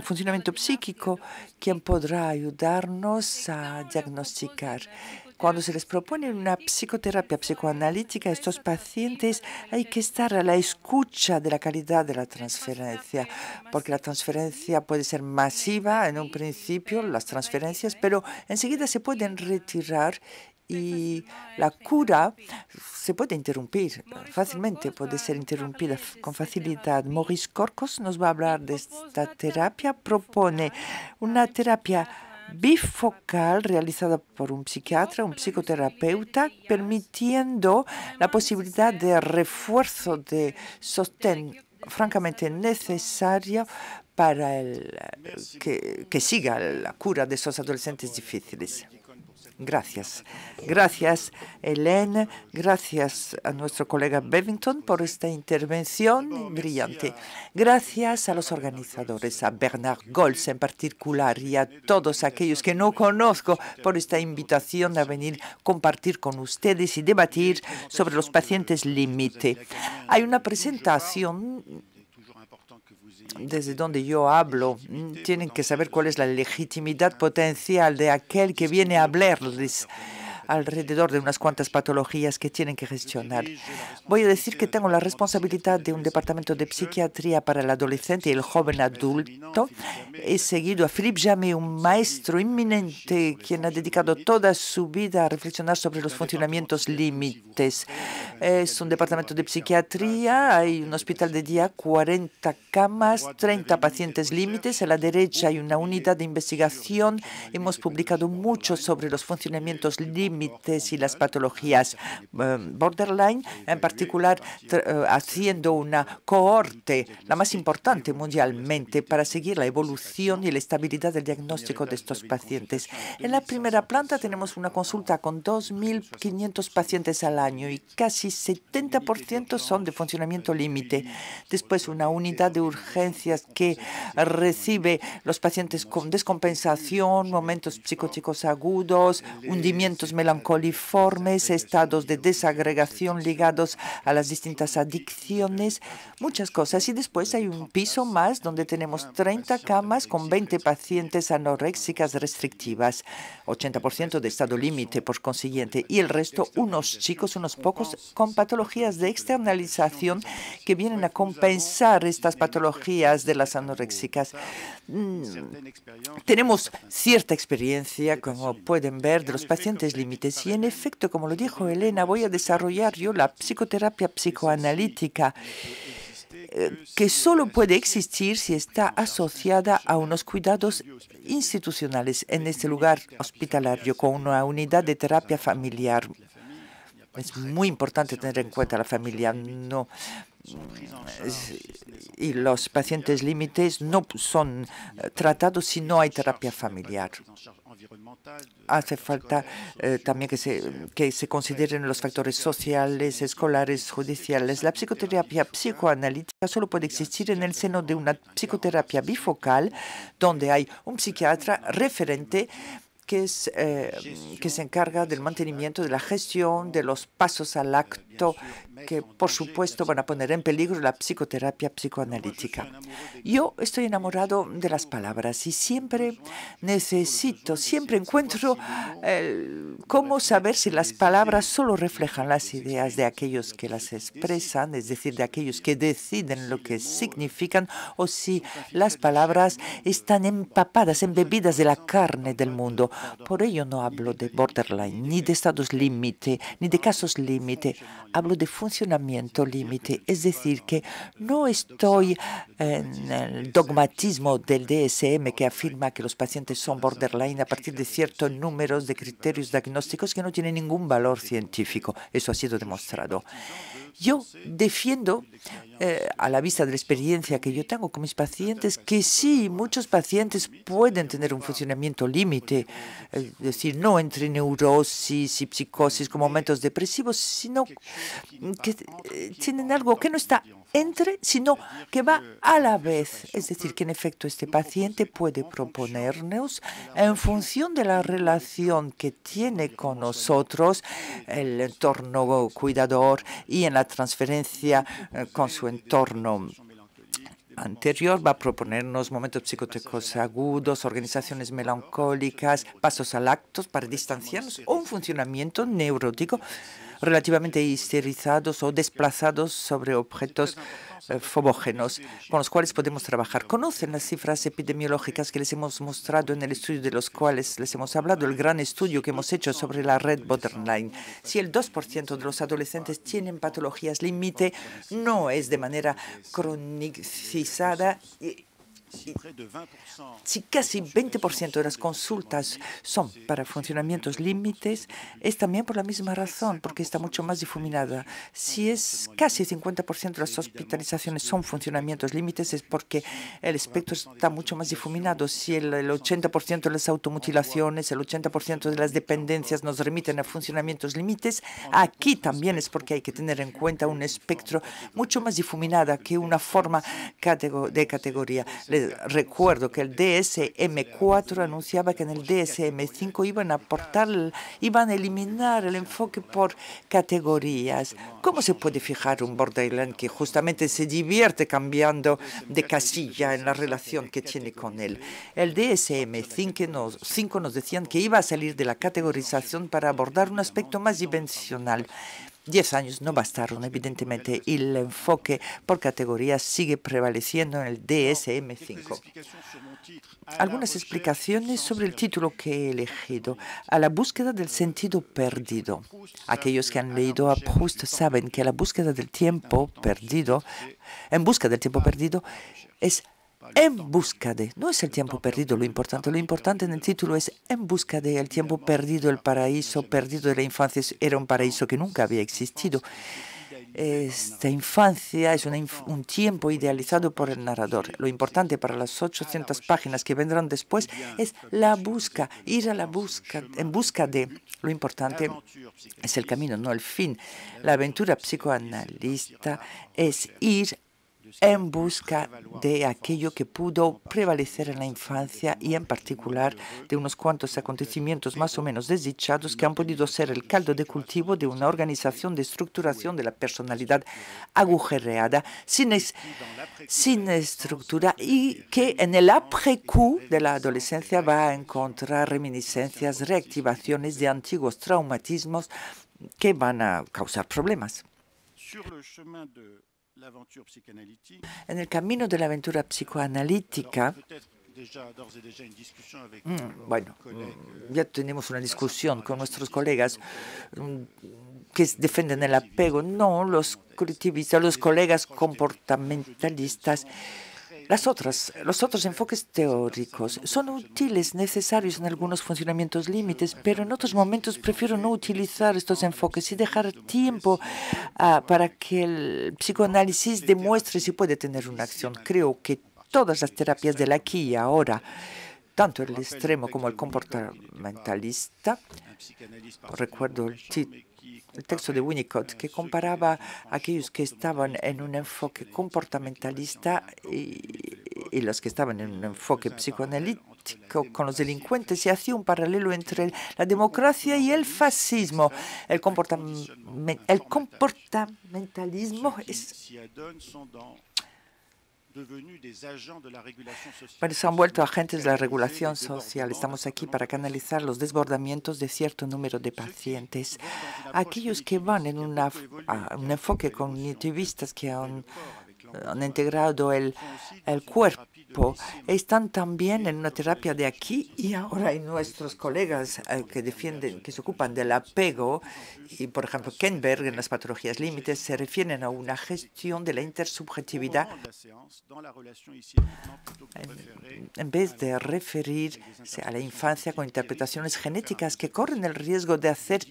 funcionamiento psíquico quien podrá ayudarnos a diagnosticar. Cuando se les propone una psicoterapia psicoanalítica a estos pacientes, hay que estar a la escucha de la calidad de la transferencia, porque la transferencia puede ser masiva en un principio, las transferencias, pero enseguida se pueden retirar y la cura se puede interrumpir fácilmente, puede ser interrumpida con facilidad. Maurice Corcos nos va a hablar de esta terapia. Propone una terapia bifocal realizada por un psiquiatra, un psicoterapeuta, permitiendo la posibilidad de refuerzo de sostén francamente necesario para que siga la cura de esos adolescentes difíciles. Gracias. Gracias, Hélène. Gracias a nuestro colega Bevington por esta intervención brillante. Gracias a los organizadores, a Bernard Goltz en particular y a todos aquellos que no conozco por esta invitación a venir a compartir con ustedes y debatir sobre los pacientes límite. Hay una presentación desde donde yo hablo. Tienen que saber cuál es la legitimidad potencial de aquel que viene a hablarles alrededor de unas cuantas patologías que tienen que gestionar. Voy a decir que tengo la responsabilidad de un departamento de psiquiatría para el adolescente y el joven adulto. He seguido a Philippe Jamet, un maestro inminente, quien ha dedicado toda su vida a reflexionar sobre los funcionamientos límites. Es un departamento de psiquiatría, hay un hospital de día, 40 camas, 30 pacientes límites. A la derecha hay una unidad de investigación. Hemos publicado mucho sobre los funcionamientos límites y las patologías borderline, en particular haciendo una cohorte, la más importante mundialmente, para seguir la evolución y la estabilidad del diagnóstico de estos pacientes. En la primera planta tenemos una consulta con 2.500 pacientes al año y casi 70% son de funcionamiento límite. Después, una unidad de urgencias que recibe los pacientes con descompensación, momentos psicóticos agudos, hundimientos melancoliformes, estados de desagregación ligados a las distintas adicciones, muchas cosas. Y después hay un piso más donde tenemos 30 camas con 20 pacientes anoréxicas restrictivas, 80% de estado límite, por consiguiente, y el resto, unos chicos, unos pocos, con patologías de externalización que vienen a compensar estas patologías de las anoréxicas. Tenemos cierta experiencia, como pueden ver, de los pacientes límites y, en efecto, como lo dijo Elena, voy a desarrollar yo la psicoterapia psicoanalítica, que solo puede existir si está asociada a unos cuidados institucionales en este lugar hospitalario con una unidad de terapia familiar. Es muy importante tener en cuenta la familia. Y los pacientes límites no son tratados si no hay terapia familiar. Hace falta también que se consideren los factores sociales, escolares, judiciales. La psicoterapia psicoanalítica solo puede existir en el seno de una psicoterapia bifocal, donde hay un psiquiatra referente que se encarga del mantenimiento, de la gestión, de los pasos al acto, que por supuesto van a poner en peligro la psicoterapia psicoanalítica. Yo estoy enamorado de las palabras y siempre encuentro cómo saber si las palabras solo reflejan las ideas de aquellos que las expresan, es decir, de aquellos que deciden lo que significan, o si las palabras están empapadas, embebidas de la carne del mundo. Por ello no hablo de borderline, ni de estados límite, ni de casos límite. Hablo de funcionamiento límite, es decir, que no estoy en el dogmatismo del DSM que afirma que los pacientes son borderline a partir de ciertos números de criterios diagnósticos que no tienen ningún valor científico. Eso ha sido demostrado. Yo defiendo, a la vista de la experiencia que yo tengo con mis pacientes, que sí, muchos pacientes pueden tener un funcionamiento límite, es decir, no entre neurosis y psicosis con momentos depresivos, sino que tienen algo que no está entre, sino que va a la vez. Es decir, que en efecto este paciente puede proponernos, en función de la relación que tiene con nosotros, el entorno cuidador y en la transferencia con su entorno anterior, va a proponernos momentos psicóticos agudos, organizaciones melancólicas, pasos al acto para distanciarnos, o un funcionamiento neurótico relativamente histerizados o desplazados sobre objetos fobógenos con los cuales podemos trabajar. Conocen las cifras epidemiológicas que les hemos mostrado en el estudio de los cuales les hemos hablado, el gran estudio que hemos hecho sobre la red borderline. Si el 2% de los adolescentes tienen patologías límite, no es de manera cronicizada. Si casi 20% de las consultas son para funcionamientos límites, es también por la misma razón, porque está mucho más difuminada. Si es casi 50% de las hospitalizaciones son funcionamientos límites, es porque el espectro está mucho más difuminado. Si el 80% de las automutilaciones, el 80% de las dependencias nos remiten a funcionamientos límites, aquí también es porque hay que tener en cuenta un espectro mucho más difuminado que una forma de categoría. La Les recuerdo que el DSM-4 anunciaba que en el DSM-5 iban a eliminar el enfoque por categorías. ¿Cómo se puede fijar un borderline que justamente se divierte cambiando de casilla en la relación que tiene con él? El DSM-5 nos decían que iba a salir de la categorización para abordar un aspecto más dimensional. 10 años no bastaron, evidentemente, y el enfoque por categorías sigue prevaleciendo en el DSM-5. Algunas explicaciones sobre el título que he elegido: a la búsqueda del sentido perdido. Aquellos que han leído a Proust saben que la búsqueda del tiempo perdido, en busca del tiempo perdido, es en busca de, no es el tiempo perdido lo importante en el título es en busca de el tiempo perdido, el paraíso perdido de la infancia. Era un paraíso que nunca había existido. Esta infancia es un tiempo idealizado por el narrador. Lo importante para las 800 páginas que vendrán después es la busca, ir a la busca, en busca de. Lo importante es el camino, no el fin. La aventura psicoanalista es ir en busca de aquello que pudo prevalecer en la infancia y en particular de unos cuantos acontecimientos más o menos desdichados que han podido ser el caldo de cultivo de una organización de estructuración de la personalidad agujereada, sin estructura, y que en el après-coup de la adolescencia va a encontrar reminiscencias, reactivaciones de antiguos traumatismos que van a causar problemas. En el camino de la aventura psicoanalítica, ya tenemos una discusión con nuestros colegas que defienden el apego, no los colectivistas, los colegas comportamentalistas. Los otros enfoques teóricos son útiles, necesarios en algunos funcionamientos límites, pero en otros momentos prefiero no utilizar estos enfoques y dejar tiempo para que el psicoanálisis demuestre si puede tener una acción. Creo que todas las terapias del aquí y ahora, tanto el extremo como el comportamentalista, recuerdo el texto de Winnicott, que comparaba a aquellos que estaban en un enfoque comportamentalista y los que estaban en un enfoque psicoanalítico con los delincuentes, y hacía un paralelo entre la democracia y el fascismo. El comportamentalismo se han vuelto agentes de la regulación social. Estamos aquí para canalizar los desbordamientos de cierto número de pacientes. Aquellos que van en un enfoque cognitivista, que han integrado el cuerpo, están también en una terapia de aquí y ahora. Y nuestros colegas que se ocupan del apego, y por ejemplo Kenberg en las patologías límites, se refieren a una gestión de la intersubjetividad en vez de referirse a la infancia con interpretaciones genéticas que corren el riesgo de hacer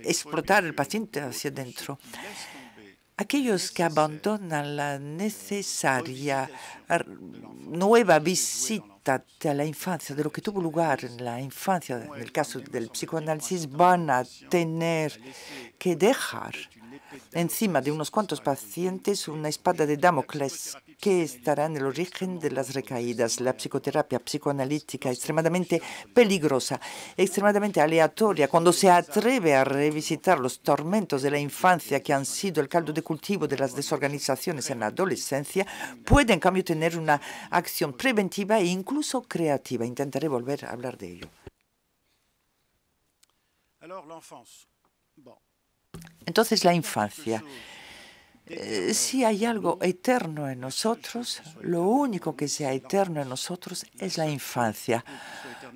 explotar el paciente hacia adentro. Aquellos que abandonan la necesaria nueva visita de la infancia, de lo que tuvo lugar en la infancia, en el caso del psicoanálisis, van a tener que dejar encima de unos cuantos pacientes una espada de Damocles que estará en el origen de las recaídas. La psicoterapia psicoanalítica extremadamente peligrosa, extremadamente aleatoria, cuando se atreve a revisitar los tormentos de la infancia que han sido el caldo de cultivo de las desorganizaciones en la adolescencia, puede en cambio tener una acción preventiva e incluso creativa. Intentaré volver a hablar de ello. Entonces, la infancia. Si hay algo eterno en nosotros, lo único que sea eterno en nosotros es la infancia.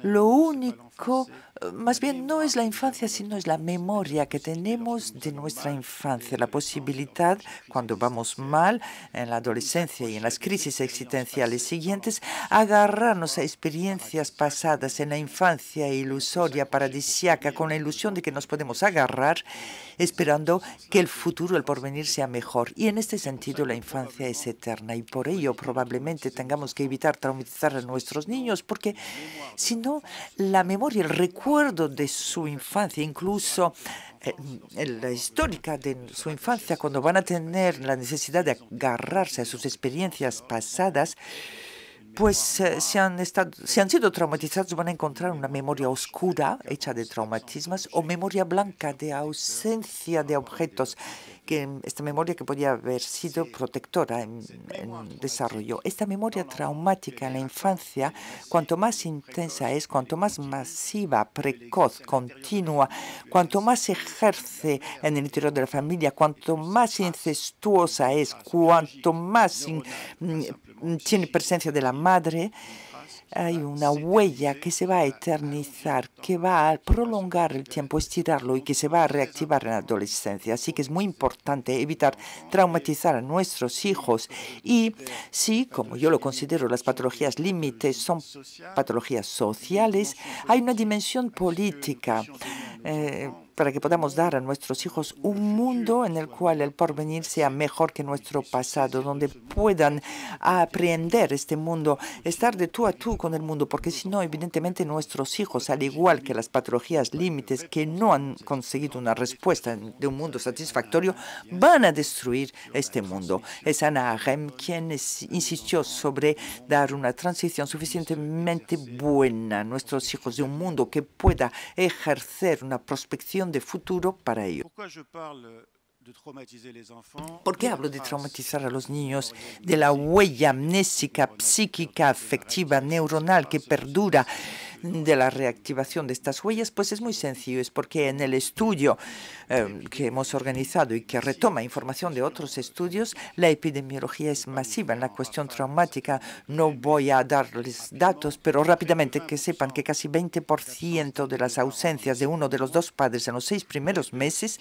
Lo único, más bien, no es la infancia, sino es la memoria que tenemos de nuestra infancia, la posibilidad, cuando vamos mal en la adolescencia y en las crisis existenciales siguientes, agarrarnos a experiencias pasadas en la infancia ilusoria, paradisíaca, con la ilusión de que nos podemos agarrar, esperando que el futuro, el porvenir, sea mejor. Y en este sentido, la infancia es eterna, y por ello probablemente tengamos que evitar traumatizar a nuestros niños, porque si no, la memoria memoria, el recuerdo de su infancia, incluso la histórica de su infancia, cuando van a tener la necesidad de agarrarse a sus experiencias pasadas, pues si han sido traumatizados, van a encontrar una memoria oscura hecha de traumatismos o memoria blanca de ausencia de objetos, esta memoria que podía haber sido protectora en desarrollo. Esta memoria traumática en la infancia, cuanto más intensa es, cuanto más masiva, precoz, continua, cuanto más se ejerce en el interior de la familia, cuanto más incestuosa es, cuanto más tiene presencia de la madre, hay una huella que se va a eternizar, que va a prolongar el tiempo, estirarlo y que se va a reactivar en la adolescencia. Así que es muy importante evitar traumatizar a nuestros hijos. Y sí, como yo lo considero, las patologías límites son patologías sociales, hay una dimensión política para que podamos dar a nuestros hijos un mundo en el cual el porvenir sea mejor que nuestro pasado, donde puedan aprender este mundo, estar de tú a tú con el mundo, porque si no, evidentemente nuestros hijos, al igual que las patologías límites que no han conseguido una respuesta de un mundo satisfactorio, van a destruir este mundo. Es Hannah Arendt quien insistió sobre dar una transición suficientemente buena a nuestros hijos de un mundo que pueda ejercer una prospección de futuro para ellos. ¿Por qué hablo de traumatizar a los niños? De la huella amnésica, psíquica, afectiva, neuronal que perdura de la reactivación de estas huellas, pues es muy sencillo. Es porque en el estudio que hemos organizado y que retoma información de otros estudios, la epidemiología es masiva en la cuestión traumática. No voy a darles datos, pero rápidamente que sepan que casi 20% de las ausencias de uno de los dos padres en los 6 primeros meses,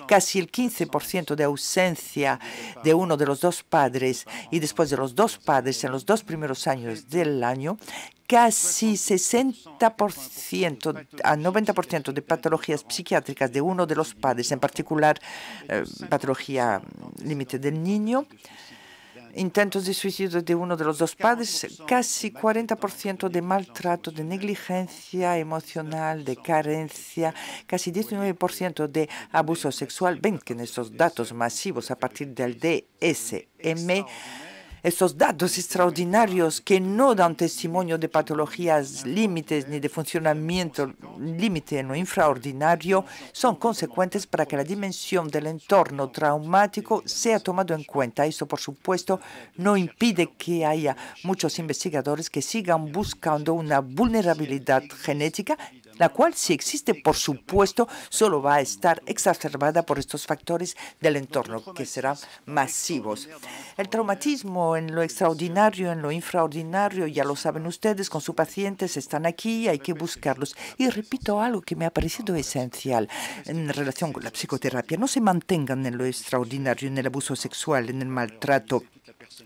casi el 15% de ausencia de uno de los dos padres y después de los dos padres en los 2 primeros años del año, casi 60% a 90% de patologías psiquiátricas de uno de los padres, en particular patología límite del niño, intentos de suicidio de uno de los dos padres, casi 40% de maltrato, de negligencia emocional, de carencia, casi 19% de abuso sexual. Ven que en estos datos masivos a partir del DSM, estos datos extraordinarios que no dan testimonio de patologías límites ni de funcionamiento límite en lo infraordinario, son consecuentes para que la dimensión del entorno traumático sea tomado en cuenta. Eso, por supuesto, no impide que haya muchos investigadores que sigan buscando una vulnerabilidad genética, la cual, si existe, por supuesto, solo va a estar exacerbada por estos factores del entorno, que serán masivos. El traumatismo en lo extraordinario, en lo infraordinario, ya lo saben ustedes, con sus pacientes están aquí, hay que buscarlos. Y repito algo que me ha parecido esencial en relación con la psicoterapia. No se mantengan en lo extraordinario, en el abuso sexual, en el maltrato,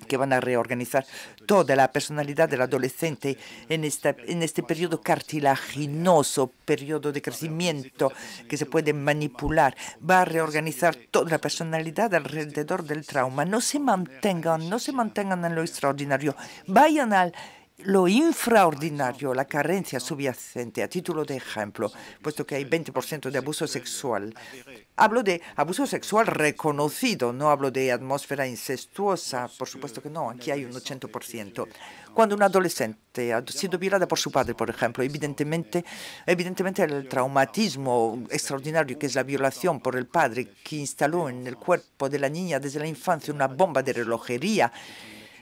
que van a reorganizar toda la personalidad del adolescente en este periodo cartilaginoso, periodo de crecimiento que se puede manipular. Va a reorganizar toda la personalidad alrededor del trauma. No se mantengan en lo extraordinario. Vayan al lo infraordinario, la carencia subyacente, a título de ejemplo, puesto que hay 20% de abuso sexual. Hablo de abuso sexual reconocido, no hablo de atmósfera incestuosa, por supuesto que no, aquí hay un 80%. Cuando una adolescente ha sido violada por su padre, por ejemplo, evidentemente el traumatismo extraordinario que es la violación por el padre, que instaló en el cuerpo de la niña desde la infancia una bomba de relojería,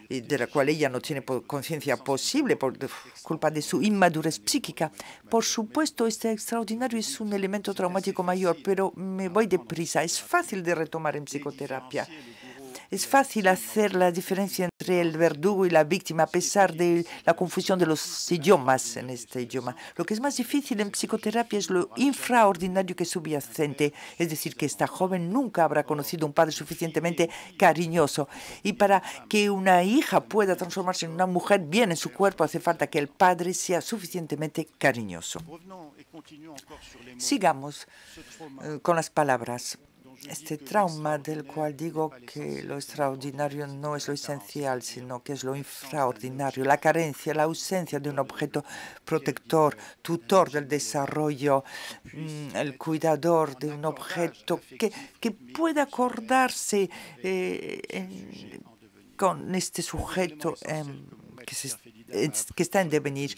de la cual ella no tiene conciencia posible por culpa de su inmadurez psíquica. Por supuesto, este extraordinario es un elemento traumático mayor, pero me voy deprisa. Es fácil de retomar en psicoterapia. Es fácil hacer la diferencia entre el verdugo y la víctima a pesar de la confusión de los idiomas en este idioma. Lo que es más difícil en psicoterapia es lo infraordinario que es subyacente, es decir, que esta joven nunca habrá conocido un padre suficientemente cariñoso. Y para que una hija pueda transformarse en una mujer bien en su cuerpo, hace falta que el padre sea suficientemente cariñoso. Sigamos con las palabras. este trauma del cual digo que lo extraordinario no es lo esencial, sino que es lo infraordinario, la carencia, la ausencia de un objeto protector, tutor del desarrollo, el cuidador de un objeto que pueda acordarse con este sujeto que está en devenir.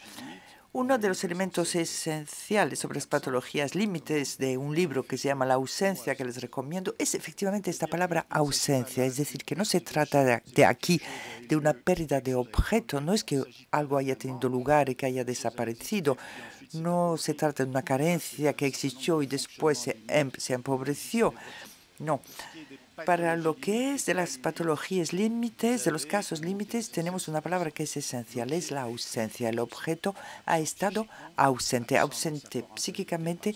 Uno de los elementos esenciales sobre las patologías límites de un libro que se llama La ausencia, que les recomiendo, es efectivamente esta palabra ausencia. Es decir, que no se trata de aquí de una pérdida de objeto. No es que algo haya tenido lugar y que haya desaparecido. No se trata de una carencia que existió y después se empobreció. No. Para lo que es de las patologías límites, de los casos límites, tenemos una palabra que es esencial, es la ausencia. El objeto ha estado ausente, ausente psíquicamente,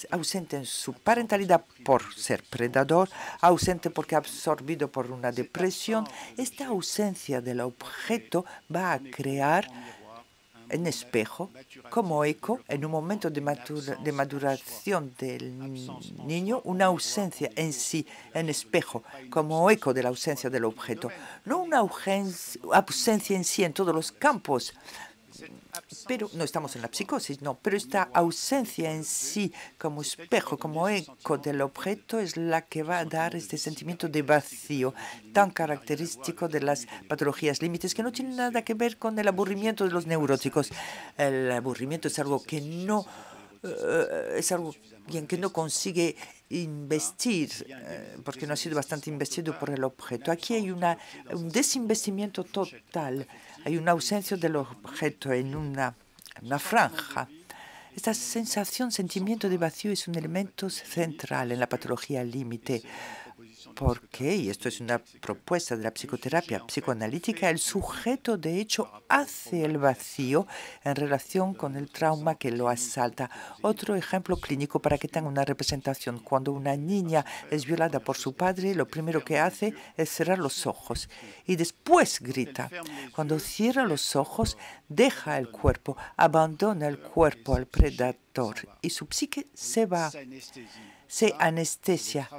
ausente en su parentalidad por ser predador, ausente porque absorbido por una depresión. Esta ausencia del objeto va a crear en espejo, como eco, en un momento de maduración del niño, una ausencia en sí, en espejo, como eco de la ausencia del objeto. No una ausencia en sí en todos los campos, pero no estamos en la psicosis, no, pero esta ausencia en sí como espejo, como eco del objeto es la que va a dar este sentimiento de vacío tan característico de las patologías límites, que no tiene nada que ver con el aburrimiento de los neuróticos. El aburrimiento es algo que no consigue investir, porque no ha sido bastante investido por el objeto. Aquí hay un desinvestimiento total, hay una ausencia del objeto en una franja. Esta sensación, sentimiento de vacío es un elemento central en la patología límite. Porque, y esto es una propuesta de la psicoterapia psicoanalítica, el sujeto de hecho hace el vacío en relación con el trauma que lo asalta. Otro ejemplo clínico para que tenga una representación. Cuando una niña es violada por su padre, lo primero que hace es cerrar los ojos y después grita. Cuando cierra los ojos, deja el cuerpo, abandona el cuerpo al predador y su psique se anestesia.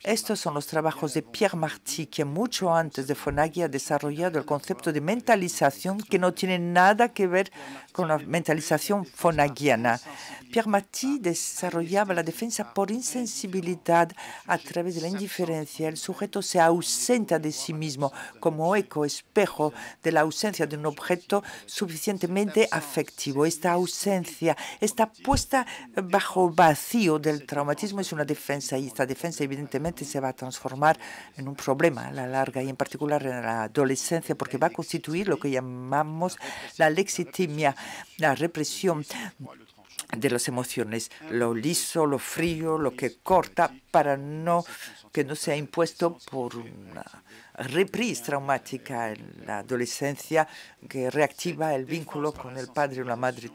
Estos son los trabajos de Pierre Marty, que mucho antes de Fonagy ha desarrollado el concepto de mentalización que no tiene nada que ver con la mentalización fonaghiana. Pierre Marty desarrollaba la defensa por insensibilidad a través de la indiferencia. El sujeto se ausenta de sí mismo como eco, espejo de la ausencia de un objeto suficientemente afectivo. Esta ausencia está puesta bajo vacío del traumatismo. Es una defensa y esta defensa evidentemente se va a transformar en un problema a la larga y en particular en la adolescencia porque va a constituir lo que llamamos la lexitimia, la represión de las emociones, lo liso, lo frío, lo que corta para que no sea impuesto por una reprise traumática en la adolescencia que reactiva el vínculo con el padre o la madre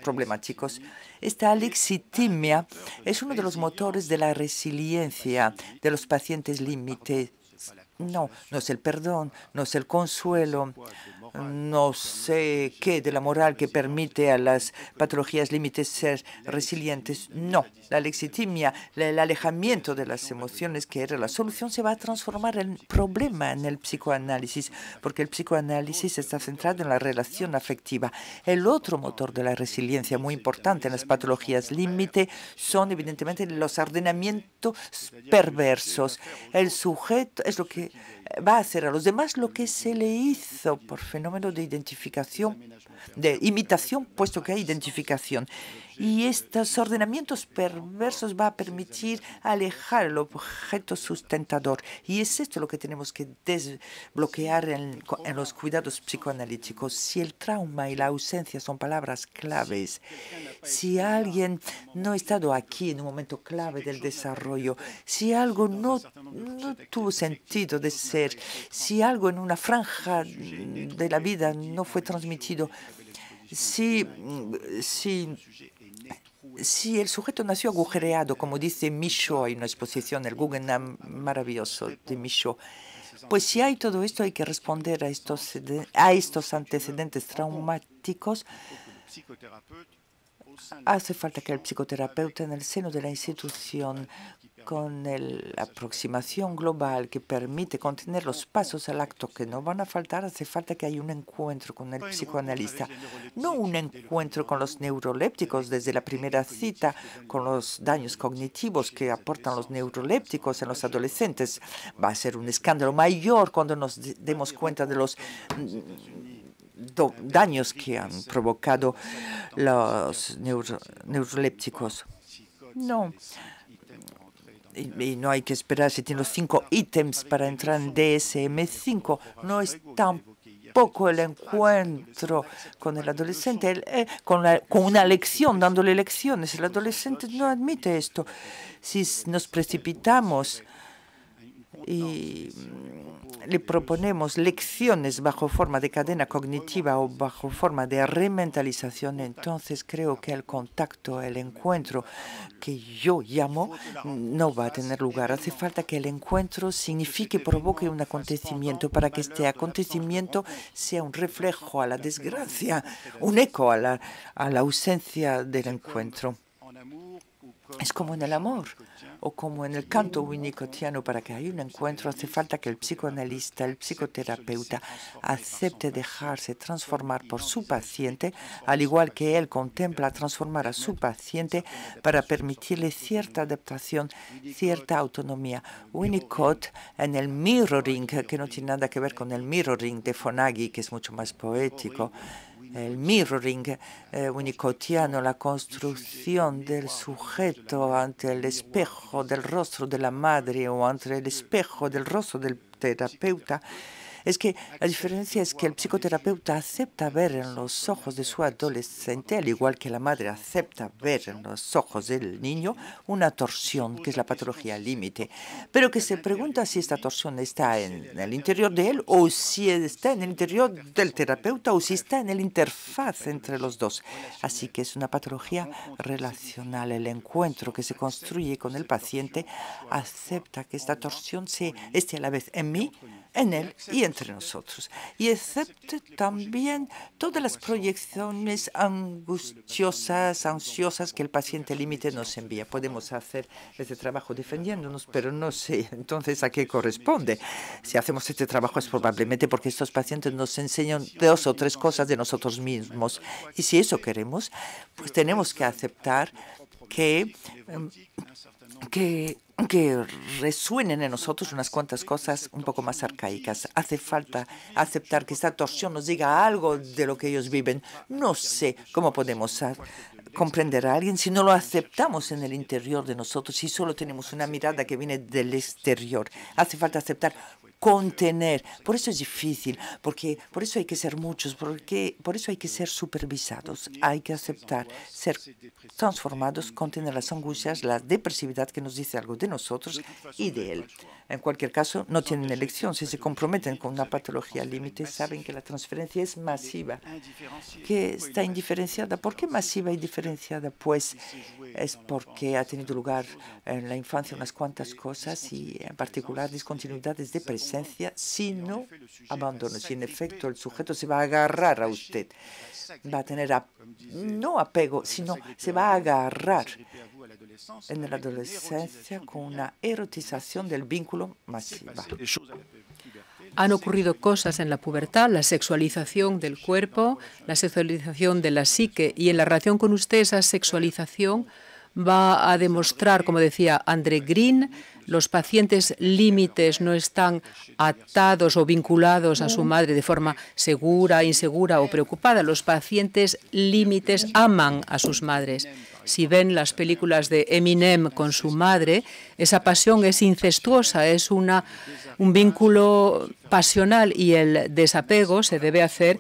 problemáticos. Esta alexitimia es uno de los motores de la resiliencia de los pacientes límites. No es el perdón, no es el consuelo, no sé qué de la moral que permite a las patologías límites ser resilientes. No, la lexitimia, el alejamiento de las emociones que era la solución se va a transformar en problema en el psicoanálisis, porque el psicoanálisis está centrado en la relación afectiva. El otro motor de la resiliencia muy importante en las patologías límite son evidentemente los ordenamientos perversos. El sujeto es lo que va a hacer a los demás lo que se le hizo por fenómeno de identificación, de imitación, puesto que hay identificación. Y estos ordenamientos perversos va a permitir alejar el objeto sustentador. Y es esto lo que tenemos que desbloquear en los cuidados psicoanalíticos. Si el trauma y la ausencia son palabras claves, si alguien no ha estado aquí en un momento clave del desarrollo, si algo no tuvo sentido de ser, si algo en una franja de la vida no fue transmitido, si el sujeto nació agujereado, como dice Michaud, hay una exposición, el Guggenheim maravilloso de Michaud, pues si hay todo esto, hay que responder a estos antecedentes traumáticos hace falta que el psicoterapeuta en el seno de la institución, con la aproximación global que permite contener los pasos al acto que no van a faltar, hace falta que haya un encuentro con el psicoanalista. No un encuentro con los neurolépticos desde la primera cita, con los daños cognitivos que aportan los neurolépticos en los adolescentes. Va a ser un escándalo mayor cuando nos demos cuenta de los daños que han provocado los neurolépticos. No. Y no hay que esperar si tiene los 5 ítems para entrar en DSM-5. No es tampoco el encuentro con el adolescente, con una lección, dándole lecciones. El adolescente no admite esto. Si nos precipitamos y le proponemos lecciones bajo forma de cadena cognitiva o bajo forma de rementalización, entonces creo que el contacto, el encuentro que yo llamo, no va a tener lugar. Hace falta que el encuentro signifique, provoque un acontecimiento para que este acontecimiento sea un reflejo a la desgracia, un eco a la ausencia del encuentro. Es como en el amor o como en el canto winnicottiano. Para que haya un encuentro hace falta que el psicoanalista, el psicoterapeuta, acepte dejarse transformar por su paciente, al igual que él contempla transformar a su paciente para permitirle cierta adaptación, cierta autonomía. Winnicott, en el mirroring, que no tiene nada que ver con el mirroring de Fonagy, que es mucho más poético, el mirroring winnicottiano, la construcción del sujeto ante el espejo del rostro de la madre o ante el espejo del rostro del terapeuta, es que la diferencia es que el psicoterapeuta acepta ver en los ojos de su adolescente, al igual que la madre acepta ver en los ojos del niño, una torsión, que es la patología límite, pero que se pregunta si esta torsión está en el interior de él o si está en el interior del terapeuta o si está en el interfaz entre los dos. Así que es una patología relacional. El encuentro que se construye con el paciente acepta que esta torsión esté a la vez en mí, en él y entre nosotros. Y acepte también todas las proyecciones angustiosas, ansiosas que el paciente límite nos envía. Podemos hacer este trabajo defendiéndonos, pero no sé entonces a qué corresponde. Si hacemos este trabajo es probablemente porque estos pacientes nos enseñan 2 o 3 cosas de nosotros mismos. Y si eso queremos, pues tenemos que aceptar que resuenen en nosotros unas cuantas cosas un poco más arcaicas. Hace falta aceptar que esta torsión nos diga algo de lo que ellos viven. No sé cómo podemos comprender a alguien si no lo aceptamos en el interior de nosotros, si solo tenemos una mirada que viene del exterior. Hace falta aceptar, contener. Por eso es difícil, porque por eso hay que ser muchos, porque por eso hay que ser supervisados. Hay que aceptar, ser transformados, contener las angustias, la depresividad que nos dice algo de nosotros y de él. En cualquier caso, no tienen elección. Si se comprometen con una patología límite, saben que la transferencia es masiva, que está indiferenciada. ¿Por qué masiva y diferenciada? Pues es porque ha tenido lugar en la infancia unas cuantas cosas y en particular discontinuidades de presencia, sino abandono. Si en efecto el sujeto se va a agarrar a usted, va a tener no apego, sino se va a agarrar en la adolescencia con una erotización del vínculo masiva. Han ocurrido cosas en la pubertad, la sexualización del cuerpo, la sexualización de la psique, y en la relación con usted esa sexualización va a demostrar, como decía André Green, los pacientes límites no están atados o vinculados a su madre de forma segura, insegura o preocupada. Los pacientes límites aman a sus madres. Si ven las películas de Eminem con su madre, esa pasión es incestuosa, es un vínculo pasional, y el desapego se debe hacer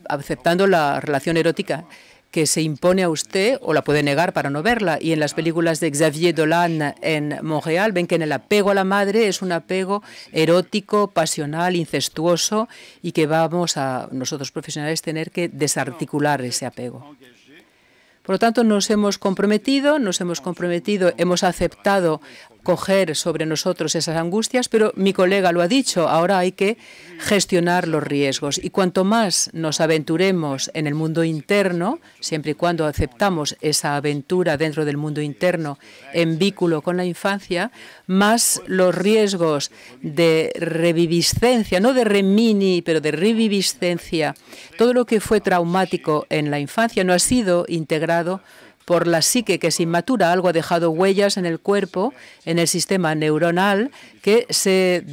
aceptando la relación erótica que se impone a usted, o la puede negar para no verla. Y en las películas de Xavier Dolan en Montreal ven que en el apego a la madre es un apego erótico, pasional, incestuoso, y que vamos a nosotros profesionales tener que desarticular ese apego. Por lo tanto, nos hemos comprometido, hemos aceptado coger sobre nosotros esas angustias, pero mi colega lo ha dicho, ahora hay que gestionar los riesgos. Y cuanto más nos aventuremos en el mundo interno, siempre y cuando aceptamos esa aventura dentro del mundo interno en vínculo con la infancia, más los riesgos de reviviscencia, no de remini, pero de reviviscencia, todo lo que fue traumático en la infancia no ha sido integrado por la psique, que es inmatura, algo ha dejado huellas en el cuerpo, en el sistema neuronal, que se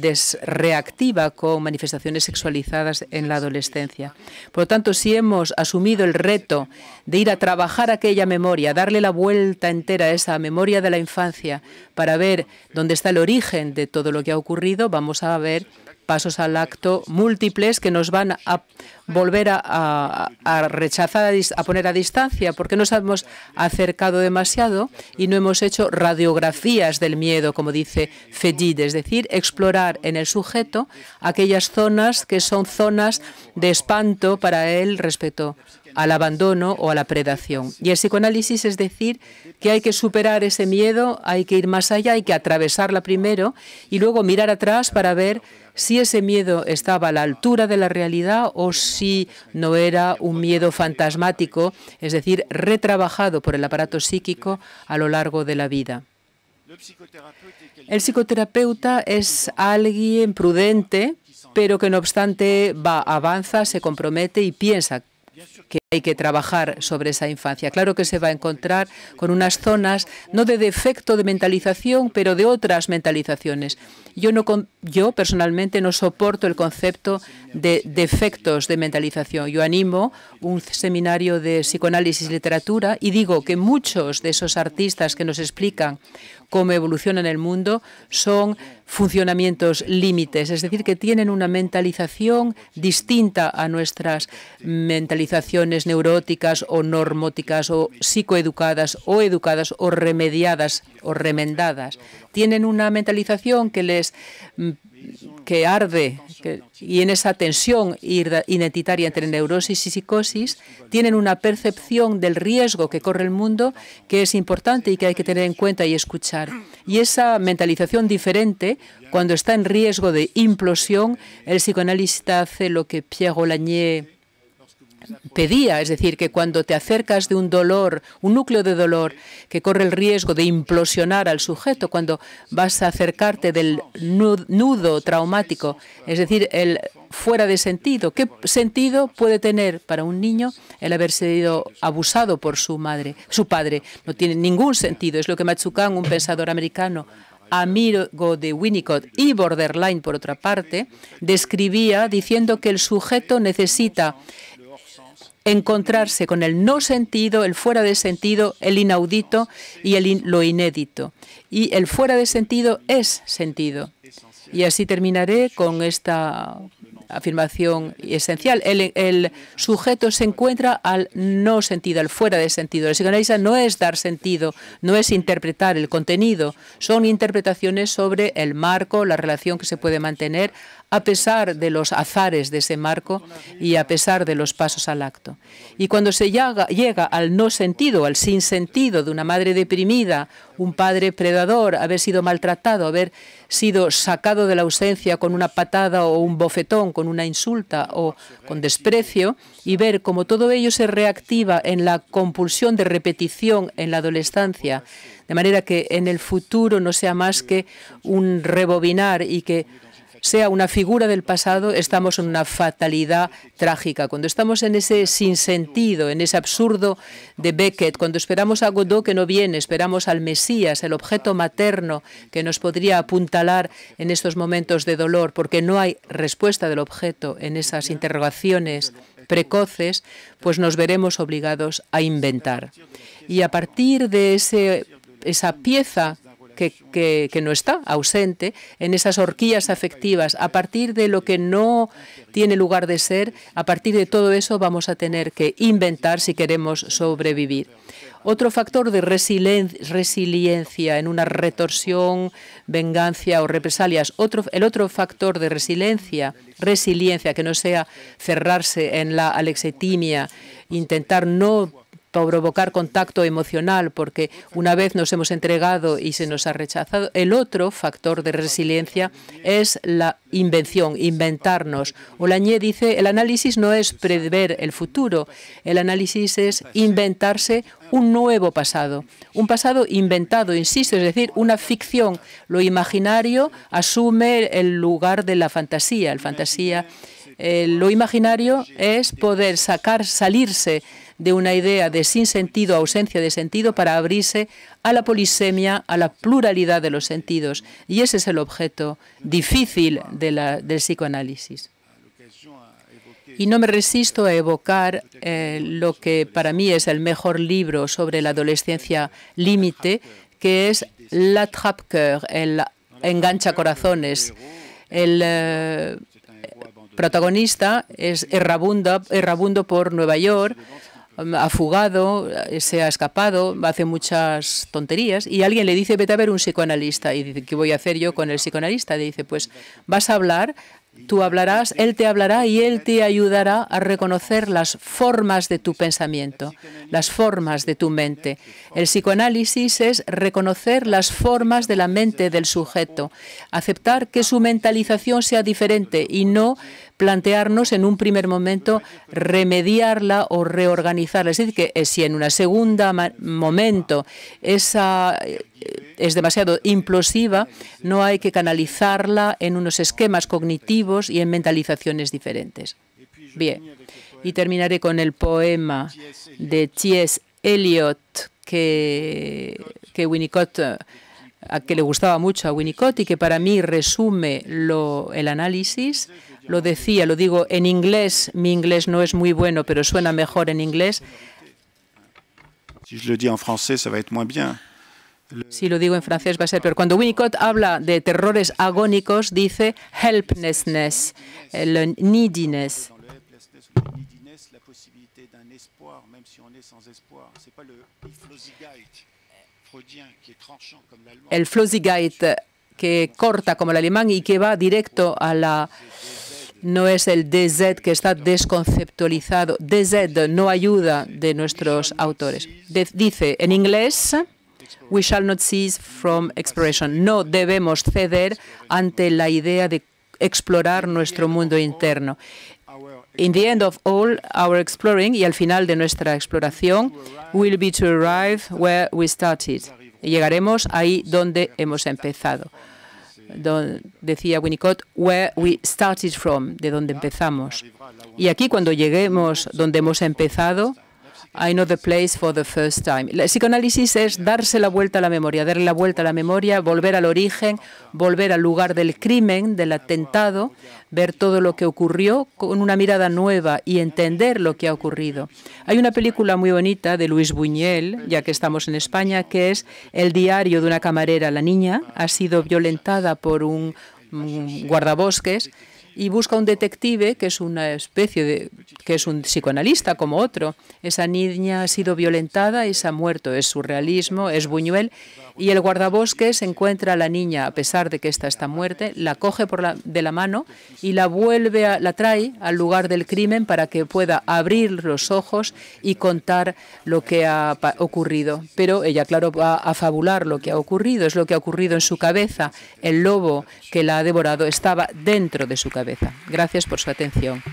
reactiva con manifestaciones sexualizadas en la adolescencia. Por lo tanto, si hemos asumido el reto de ir a trabajar aquella memoria, darle la vuelta entera a esa memoria de la infancia para ver dónde está el origen de todo lo que ha ocurrido, vamos a ver pasos al acto múltiples que nos van a volver a rechazar, a poner a distancia, porque nos hemos acercado demasiado y no hemos hecho radiografías del miedo, como dice Fedid, es decir, explorar en el sujeto aquellas zonas que son zonas de espanto para él respecto al abandono o a la predación. Y el psicoanálisis es decir que hay que superar ese miedo, hay que ir más allá, hay que atravesarla primero y luego mirar atrás para ver si ese miedo estaba a la altura de la realidad o si no era un miedo fantasmático, es decir, retrabajado por el aparato psíquico a lo largo de la vida. El psicoterapeuta es alguien prudente, pero que no obstante avanza, se compromete y piensa que hay que trabajar sobre esa infancia. Claro que se va a encontrar con unas zonas no de defecto de mentalización, pero de otras mentalizaciones. Yo personalmente no soporto el concepto de defectos de mentalización. Yo animo un seminario de psicoanálisis y literatura y digo que muchos de esos artistas que nos explican cómo evoluciona el mundo son funcionamientos límites, es decir, que tienen una mentalización distinta a nuestras mentalizaciones neuróticas o normóticas o psicoeducadas o educadas o remediadas o remendadas. Tienen una mentalización que arde y en esa tensión identitaria entre neurosis y psicosis tienen una percepción del riesgo que corre el mundo que es importante y que hay que tener en cuenta y escuchar. Y esa mentalización diferente, cuando está en riesgo de implosión, el psicoanalista hace lo que Pierre Olagnier pedía, es decir, que cuando te acercas de un dolor, un núcleo de dolor que corre el riesgo de implosionar al sujeto, cuando vas a acercarte del nudo traumático, es decir, el fuera de sentido. ¿Qué sentido puede tener para un niño el haber sido abusado por su padre? No tiene ningún sentido. Es lo que Matsukan, un pensador americano, amigo de Winnicott y borderline, por otra parte, describía diciendo que el sujeto necesita encontrarse con el no sentido, el fuera de sentido, el inaudito y lo inédito. Y el fuera de sentido es sentido. Y así terminaré con esta afirmación esencial. El sujeto se encuentra al no sentido, al fuera de sentido. El psicoanálisis no es dar sentido, no es interpretar el contenido, son interpretaciones sobre el marco, la relación que se puede mantener a pesar de los azares de ese marco y a pesar de los pasos al acto. Y cuando se llega al no sentido, al sinsentido de una madre deprimida, un padre predador, haber sido maltratado, haber sido sacado de la ausencia con una patada o un bofetón, con una insulta o con desprecio, y ver cómo todo ello se reactiva en la compulsión de repetición en la adolescencia, de manera que en el futuro no sea más que un rebobinar y que sea una figura del pasado, estamos en una fatalidad trágica. Cuando estamos en ese sinsentido, en ese absurdo de Beckett, cuando esperamos a Godot que no viene, esperamos al Mesías, el objeto materno que nos podría apuntalar en estos momentos de dolor, porque no hay respuesta del objeto en esas interrogaciones precoces, pues nos veremos obligados a inventar. Y a partir de esa pieza que no está, ausente, en esas horquillas afectivas, a partir de lo que no tiene lugar de ser, a partir de todo eso vamos a tener que inventar si queremos sobrevivir. Otro factor de resiliencia en una retorsión, venganza o represalias. El otro factor de resiliencia que no sea cerrarse en la alexithymia, intentar no provocar contacto emocional, porque una vez nos hemos entregado y se nos ha rechazado. El otro factor de resiliencia es la invención, inventarnos. Olañé dice, el análisis no es prever el futuro, el análisis es inventarse un nuevo pasado, un pasado inventado, insisto, es decir, una ficción. Lo imaginario asume el lugar de la fantasía. Lo imaginario es poder salirse de una idea de sinsentido, ausencia de sentido, para abrirse a la polisemia, a la pluralidad de los sentidos. Y ese es el objeto difícil del psicoanálisis. Y no me resisto a evocar lo que para mí es el mejor libro sobre la adolescencia límite, que es L'Attrape-Cœur, el engancha corazones. El protagonista es errabundo por Nueva York, ha fugado, se ha escapado, hace muchas tonterías, y alguien le dice, vete a ver un psicoanalista. Y dice, ¿qué voy a hacer yo con el psicoanalista? Y dice, pues vas a hablar, tú hablarás, él te hablará y él te ayudará a reconocer las formas de tu pensamiento, las formas de tu mente. El psicoanálisis es reconocer las formas de la mente del sujeto, aceptar que su mentalización sea diferente y no plantearnos en un primer momento remediarla o reorganizarla. Es decir, que si en una segunda momento esa es demasiado implosiva, no hay que canalizarla en unos esquemas cognitivos y en mentalizaciones diferentes. Bien, y terminaré con el poema de T.S. Eliot que Winnicott, a que le gustaba mucho a Winnicott y que para mí resume el análisis. Lo decía, lo digo en inglés, mi inglés no es muy bueno, pero suena mejor en inglés. Si je le dis en français, ça va être moins bien. Si lo digo en francés va a ser peor. Cuando Winnicott habla de terrores agónicos, dice helplessness, el neediness. El Flossigkeit, que corta como el alemán y que va directo a la... No es el DZ que está desconceptualizado. DZ no ayuda de nuestros autores. Dice en inglés, we shall not cease from exploration. No debemos ceder ante la idea de explorar nuestro mundo interno. In the end of all our exploring, y al final de nuestra exploración, will be to arrive where we started. Y llegaremos ahí donde hemos empezado. Decía Winnicott, where we started from, de donde empezamos. Y aquí, cuando lleguemos donde hemos empezado, I know the place for the first time. El psicoanálisis es darse la vuelta a la memoria, darle la vuelta a la memoria, volver al origen, volver al lugar del crimen, del atentado, ver todo lo que ocurrió con una mirada nueva y entender lo que ha ocurrido. Hay una película muy bonita de Luis Buñuel, ya que estamos en España, que es El diario de una camarera. La niña ha sido violentada por un guardabosques y busca un detective que es una especie de, que es un psicoanalista como otro. Esa niña ha sido violentada y se ha muerto. Es surrealismo, es Buñuel. Y el guardabosques encuentra a la niña, a pesar de que ésta está muerta, la coge de la mano y la trae al lugar del crimen para que pueda abrir los ojos y contar lo que ha ocurrido. Pero ella, claro, va a fabular lo que ha ocurrido. Es lo que ha ocurrido en su cabeza. El lobo que la ha devorado estaba dentro de su cabeza. Gracias por su atención.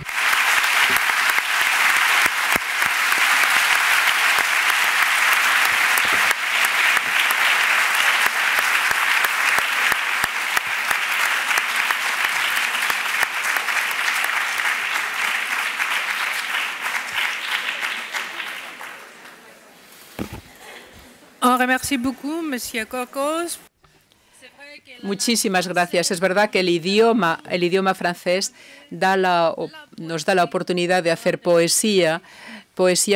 On remercie beaucoup, Monsieur Corcos. Muchísimas gracias. Es verdad que el idioma francés nos da la oportunidad de hacer poesía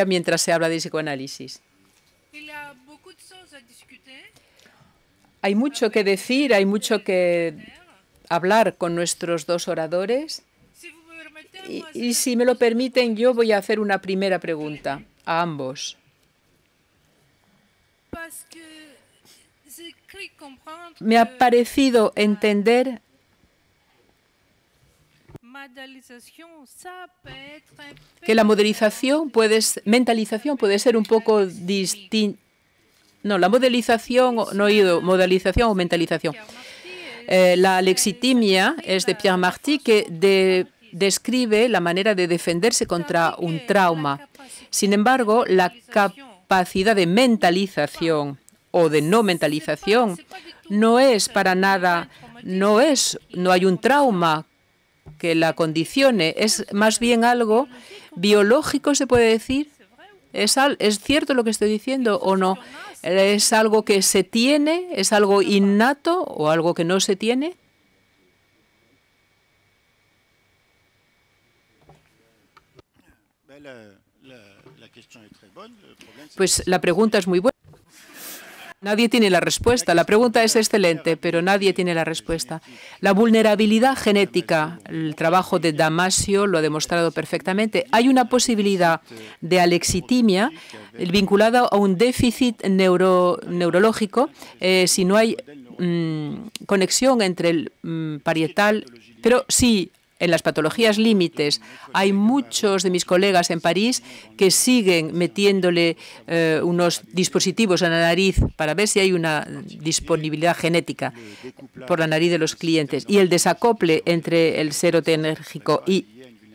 mientras se habla de psicoanálisis. Hay mucho que decir, hay mucho que hablar con nuestros dos oradores. Y si me lo permiten, yo voy a hacer una primera pregunta a ambos. Me ha parecido entender que la mentalización puede ser un poco distinta. No, la modelización, no he oído, modelización o mentalización. La alexitimia es de Pierre Marty, que describe la manera de defenderse contra un trauma. Sin embargo, la capacidad de mentalización o de no mentalización no es para nada, no hay un trauma que la condicione, es más bien algo biológico, se puede decir. ¿Es cierto lo que estoy diciendo o no? ¿Es algo que se tiene? ¿Es algo innato o algo que no se tiene? Pues la pregunta es muy buena. Nadie tiene la respuesta. La pregunta es excelente, pero nadie tiene la respuesta. La vulnerabilidad genética, el trabajo de Damasio lo ha demostrado perfectamente. Hay una posibilidad de alexitimia vinculada a un déficit neurológico si no hay conexión entre el parietal, pero sí. En las patologías límites hay muchos de mis colegas en París que siguen metiéndole unos dispositivos a la nariz para ver si hay una disponibilidad genética por la nariz de los clientes. Y el desacople entre el serotonérgico y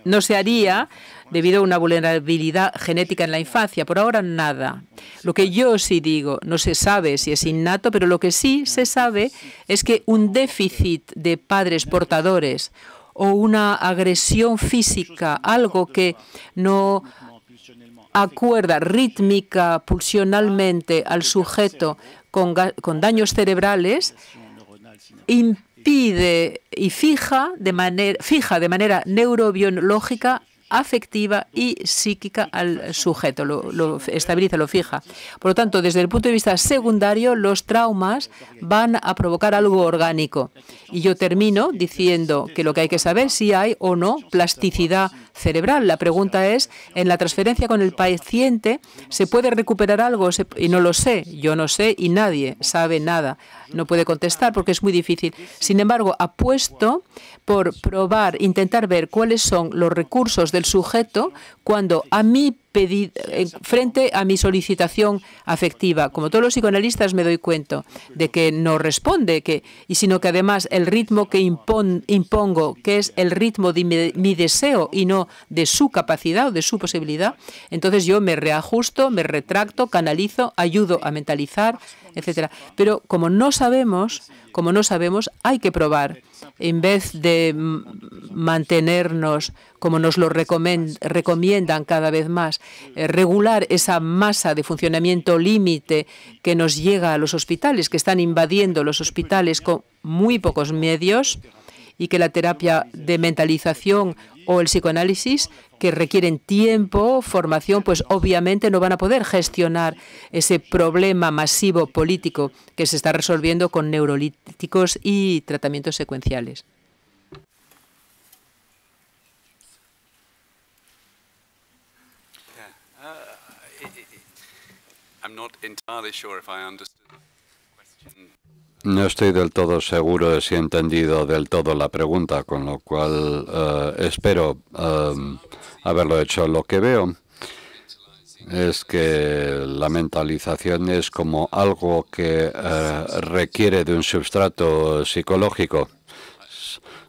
no se haría debido a una vulnerabilidad genética en la infancia. Por ahora, nada. Lo que yo sí digo, no se sabe si es innato, pero lo que sí se sabe es que un déficit de padres portadores o una agresión física, algo que no acuerda rítmica, pulsionalmente al sujeto con daños cerebrales, impide y fija de manera neurobiológica, afectiva y psíquica al sujeto, lo estabiliza, lo fija. Por lo tanto, desde el punto de vista secundario, los traumas van a provocar algo orgánico. Y yo termino diciendo que lo que hay que saber es si hay o no plasticidad cerebral. La pregunta es, en la transferencia con el paciente, ¿se puede recuperar algo? Y no lo sé, yo no sé y nadie sabe nada. No puede contestar porque es muy difícil. Sin embargo, apuesto por probar, intentar ver cuáles son los recursos del sujeto cuando a mí frente a mi solicitación afectiva. Como todos los psicoanalistas me doy cuenta de que no responde, sino que además el ritmo que impongo, que es el ritmo de mi deseo y no de su capacidad o de su posibilidad, entonces yo me reajusto, me retracto, canalizo, ayudo a mentalizar, etcétera. Pero como no sabemos, hay que probar. En vez de mantenernos, como nos lo recomiendan cada vez más, regular esa masa de funcionamiento límite que nos llega a los hospitales, que están invadiendo los hospitales con muy pocos medios, y que la terapia de mentalización o el psicoanálisis, que requieren tiempo, formación, pues obviamente no van a poder gestionar ese problema masivo político que se está resolviendo con neurolíticos y tratamientos secuenciales. No estoy del todo seguro de si he entendido del todo la pregunta, con lo cual espero haberlo hecho. Lo que veo es que la mentalización es como algo que requiere de un substrato psicológico.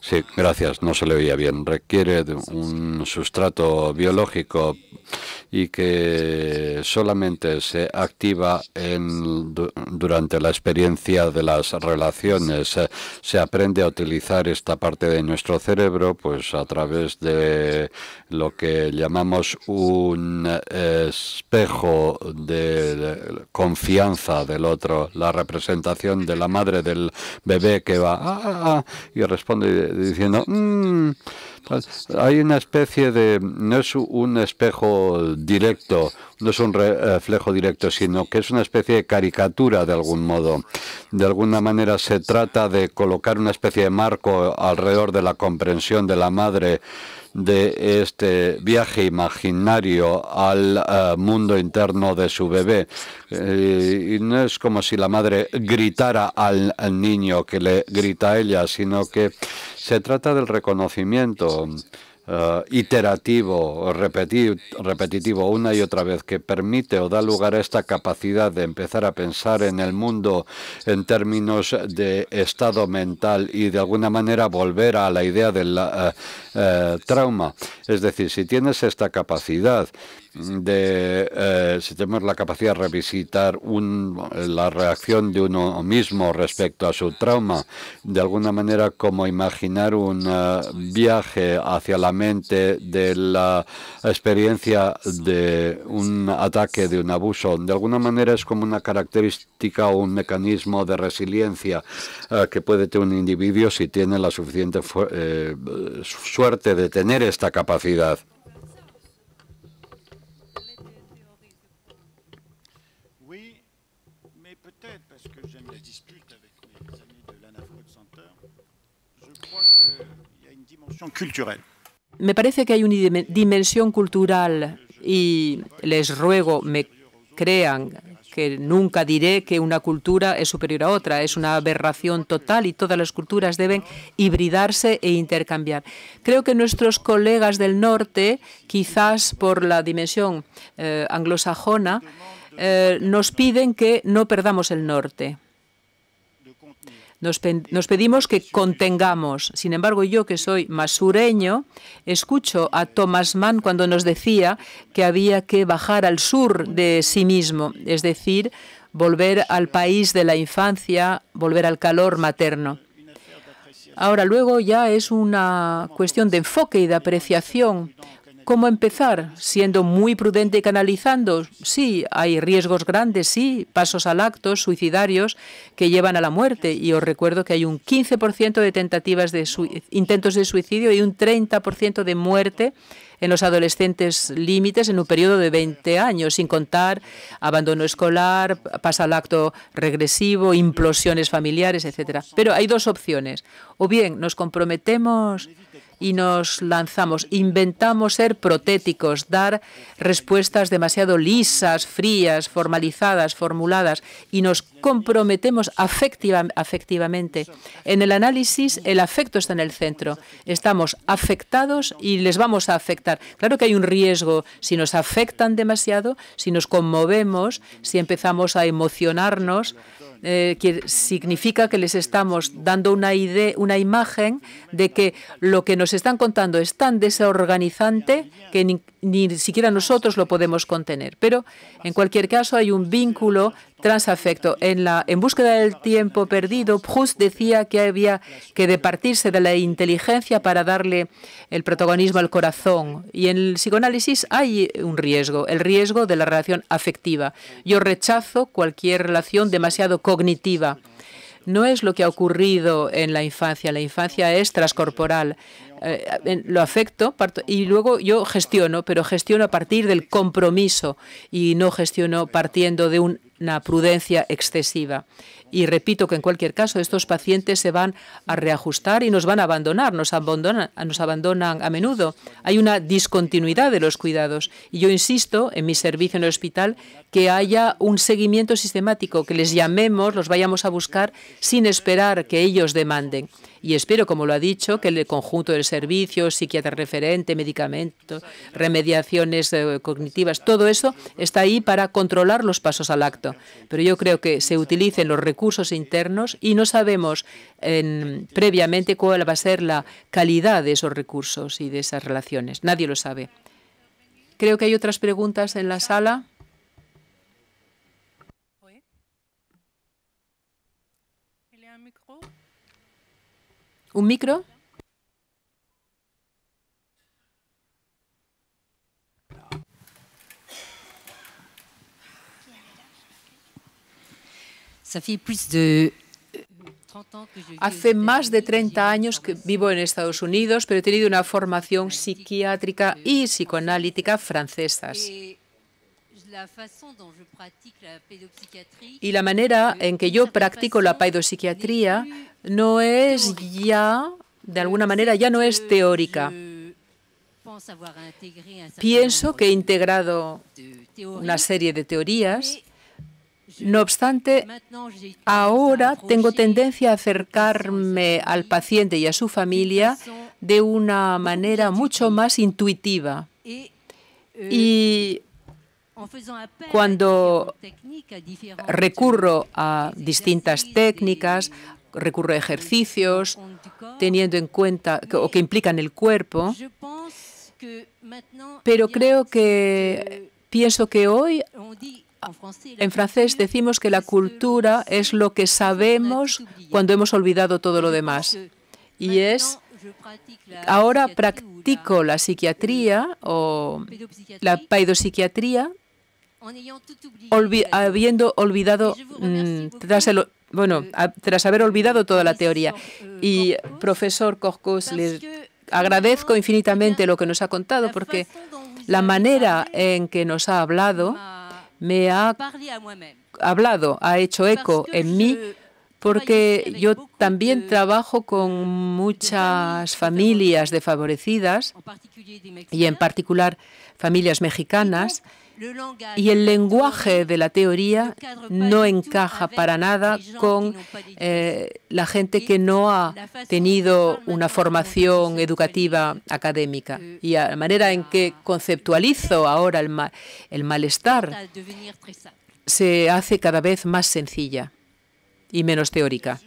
Sí, gracias, no se le oía bien. Requiere de un sustrato biológico y que solamente se activa durante la experiencia de las relaciones. Se aprende a utilizar esta parte de nuestro cerebro pues a través de lo que llamamos un espejo de confianza del otro, la representación de la madre del bebé que va y responde diciendo hay una especie de, no es un espejo directo, no es un reflejo directo, sino que es una especie de caricatura de algún modo. De alguna manera se trata de colocar una especie de marco alrededor de la comprensión de la madre de este viaje imaginario al mundo interno de su bebé. Y no es como si la madre gritara al niño que le grita a ella, sino que se trata del reconocimiento iterativo, repetitivo una y otra vez, que permite o da lugar a esta capacidad de empezar a pensar en el mundo en términos de estado mental y de alguna manera volver a la idea del trauma. Es decir, si tienes esta capacidad si tenemos la capacidad de revisitar la reacción de uno mismo respecto a su trauma, de alguna manera como imaginar un viaje hacia la mente de la experiencia de un ataque, de un abuso, de alguna manera es como una característica o un mecanismo de resiliencia que puede tener un individuo si tiene la suficiente suerte de tener esta capacidad. Me parece que hay una dimensión cultural y les ruego me crean que nunca diré que una cultura es superior a otra. Es una aberración total y todas las culturas deben hibridarse e intercambiar. Creo que nuestros colegas del norte, quizás por la dimensión anglosajona, nos piden que no perdamos el norte. Nos pedimos que contengamos. Sin embargo, yo que soy más sureño, escucho a Thomas Mann cuando nos decía que había que bajar al sur de sí mismo, es decir, volver al país de la infancia, volver al calor materno. Ahora, luego ya es una cuestión de enfoque y de apreciación. ¿Cómo empezar? Siendo muy prudente y canalizando. Sí, hay riesgos grandes, sí, pasos al acto, suicidarios que llevan a la muerte. Y os recuerdo que hay un 15% de tentativas de intentos de suicidio y un 30% de muerte en los adolescentes límites en un periodo de 20 años, sin contar abandono escolar, paso al acto regresivo, implosiones familiares, etc. Pero hay dos opciones. O bien nos comprometemos y nos lanzamos, inventamos ser protéticos, dar respuestas demasiado lisas, frías, formalizadas, formuladas, y nos comprometemos afectivamente. En el análisis, el afecto está en el centro. Estamos afectados y les vamos a afectar. Claro que hay un riesgo si nos afectan demasiado, si nos conmovemos, si empezamos a emocionarnos, que significa que les estamos dando una idea, una imagen de que lo que nos están contando es tan desorganizante que ni siquiera nosotros lo podemos contener. Pero, en cualquier caso, hay un vínculo transafecto. En búsqueda del tiempo perdido, Proust decía que había que departirse de la inteligencia para darle el protagonismo al corazón. Y en el psicoanálisis hay un riesgo, el riesgo de la relación afectiva. Yo rechazo cualquier relación demasiado cognitiva. No es lo que ha ocurrido en la infancia. La infancia es transcorporal. Lo afecto y luego yo gestiono, pero gestiono a partir del compromiso y no gestiono partiendo de una prudencia excesiva. Y repito que en cualquier caso estos pacientes se van a reajustar y nos van a abandonar, nos abandonan a menudo. Hay una discontinuidad de los cuidados y yo insisto en mi servicio en el hospital que haya un seguimiento sistemático, que les llamemos, los vayamos a buscar sin esperar que ellos demanden. Y espero, como lo ha dicho, que el conjunto del servicio, psiquiatra referente, medicamentos, remediaciones cognitivas, todo eso está ahí para controlar los pasos al acto. Pero yo creo que se utilicen los recursos internos y no sabemos previamente cuál va a ser la calidad de esos recursos y de esas relaciones. Nadie lo sabe. Creo que hay otras preguntas en la sala. ¿Un micro? Hace más de 30 años que vivo en Estados Unidos, pero he tenido una formación psiquiátrica y psicoanalítica francesas. Y la manera en que yo practico la paidopsiquiatría no es ya, de alguna manera, ya no es teórica. Pienso que he integrado una serie de teorías. No obstante, ahora tengo tendencia a acercarme al paciente y a su familia de una manera mucho más intuitiva. Y cuando recurro a distintas técnicas, recurro a ejercicios, teniendo en cuenta o que implican el cuerpo, pero pienso que hoy, en francés decimos que la cultura es lo que sabemos cuando hemos olvidado todo lo demás. Y ahora practico la psiquiatría o la peidopsiquiatría habiendo olvidado, tras haber olvidado toda la teoría. Y profesor Corcos, les agradezco infinitamente lo que nos ha contado, porque la manera en que nos ha hablado ha hecho eco en mí, porque yo también trabajo con muchas familias desfavorecidas y en particular familias mexicanas, y el lenguaje de la teoría no encaja para nada con la gente que no ha tenido una formación educativa académica. Y la manera en que conceptualizo ahora el malestar se hace cada vez más sencilla y menos teórica.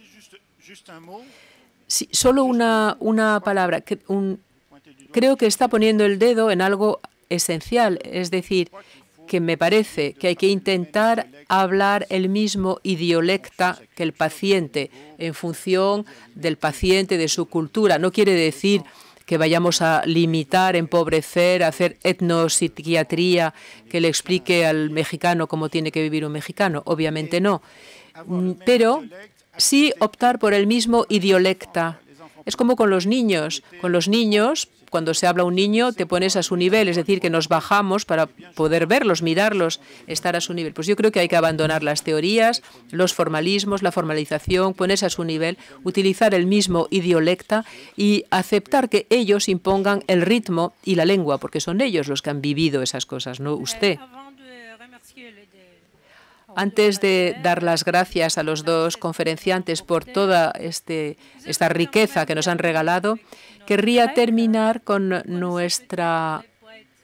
Sí, solo una palabra. Creo que está poniendo el dedo en algo esencial, es decir, que me parece que hay que intentar hablar el mismo idiolecta que el paciente, en función del paciente, de su cultura. No quiere decir que vayamos a limitar, empobrecer, hacer etnopsiquiatría que le explique al mexicano cómo tiene que vivir un mexicano. Obviamente no. Pero sí optar por el mismo idiolecta. Es como con los niños. Con los niños, cuando se habla a un niño, te pones a su nivel, es decir, que nos bajamos para poder verlos, mirarlos, estar a su nivel. Pues yo creo que hay que abandonar las teorías, los formalismos, la formalización, ponerse a su nivel, utilizar el mismo idiolecta y aceptar que ellos impongan el ritmo y la lengua, porque son ellos los que han vivido esas cosas, no usted. Antes de dar las gracias a los dos conferenciantes por toda esta riqueza que nos han regalado, querría terminar con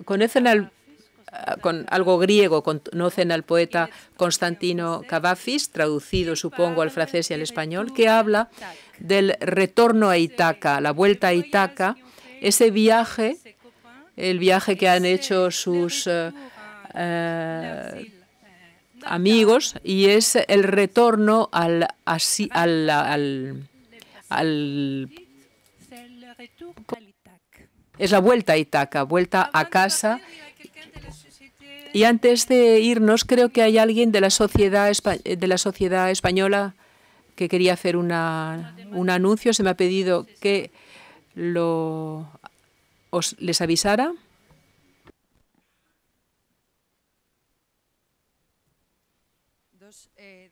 con algo griego. Conocen al poeta Constantino Cavafis, traducido supongo al francés y al español, que habla del retorno a Ítaca, la vuelta a Ítaca, ese viaje, el viaje que han hecho sus amigos, y es el retorno es la vuelta a Ítaca, vuelta a casa. Y antes de irnos, creo que hay alguien de la sociedad española que quería hacer un anuncio. Se me ha pedido que les avisara.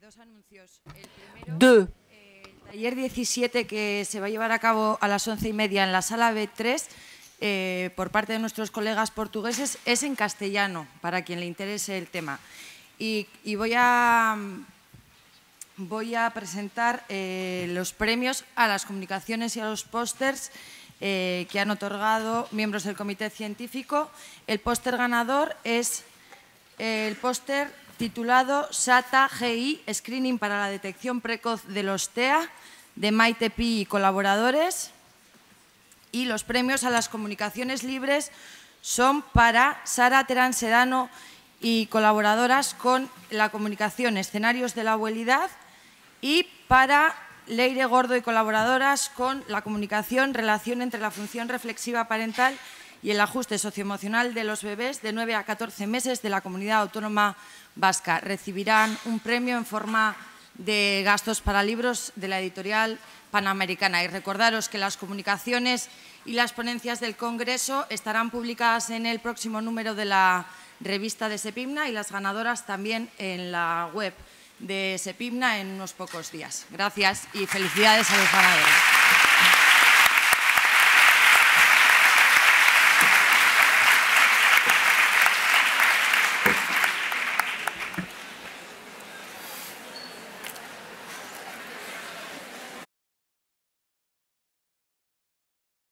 Dos anuncios. El primero, el taller 17 que se va a llevar a cabo a las 11:30 en la sala B3 por parte de nuestros colegas portugueses es en castellano, para quien le interese el tema. Y voy a presentar los premios a las comunicaciones y a los pósters que han otorgado miembros del comité científico. El póster ganador es el póster titulado SATA GI, Screening para la detección precoz de los TEA, de Maite Pi y colaboradores. Y los premios a las comunicaciones libres son para Sara Terán Sedano y colaboradoras con la comunicación Escenarios de la Abuelidad, y para Leire Gordo y colaboradoras con la comunicación Relación entre la función reflexiva parental y el ajuste socioemocional de los bebés de 9 a 14 meses de la Comunidad Autónoma Vasca. Recibirán un premio en forma de gastos para libros de la editorial Panamericana. Y recordaros que las comunicaciones y las ponencias del Congreso estarán publicadas en el próximo número de la revista de SEPIMNA, y las ganadoras también en la web de SEPIMNA en unos pocos días. Gracias y felicidades a los ganadores.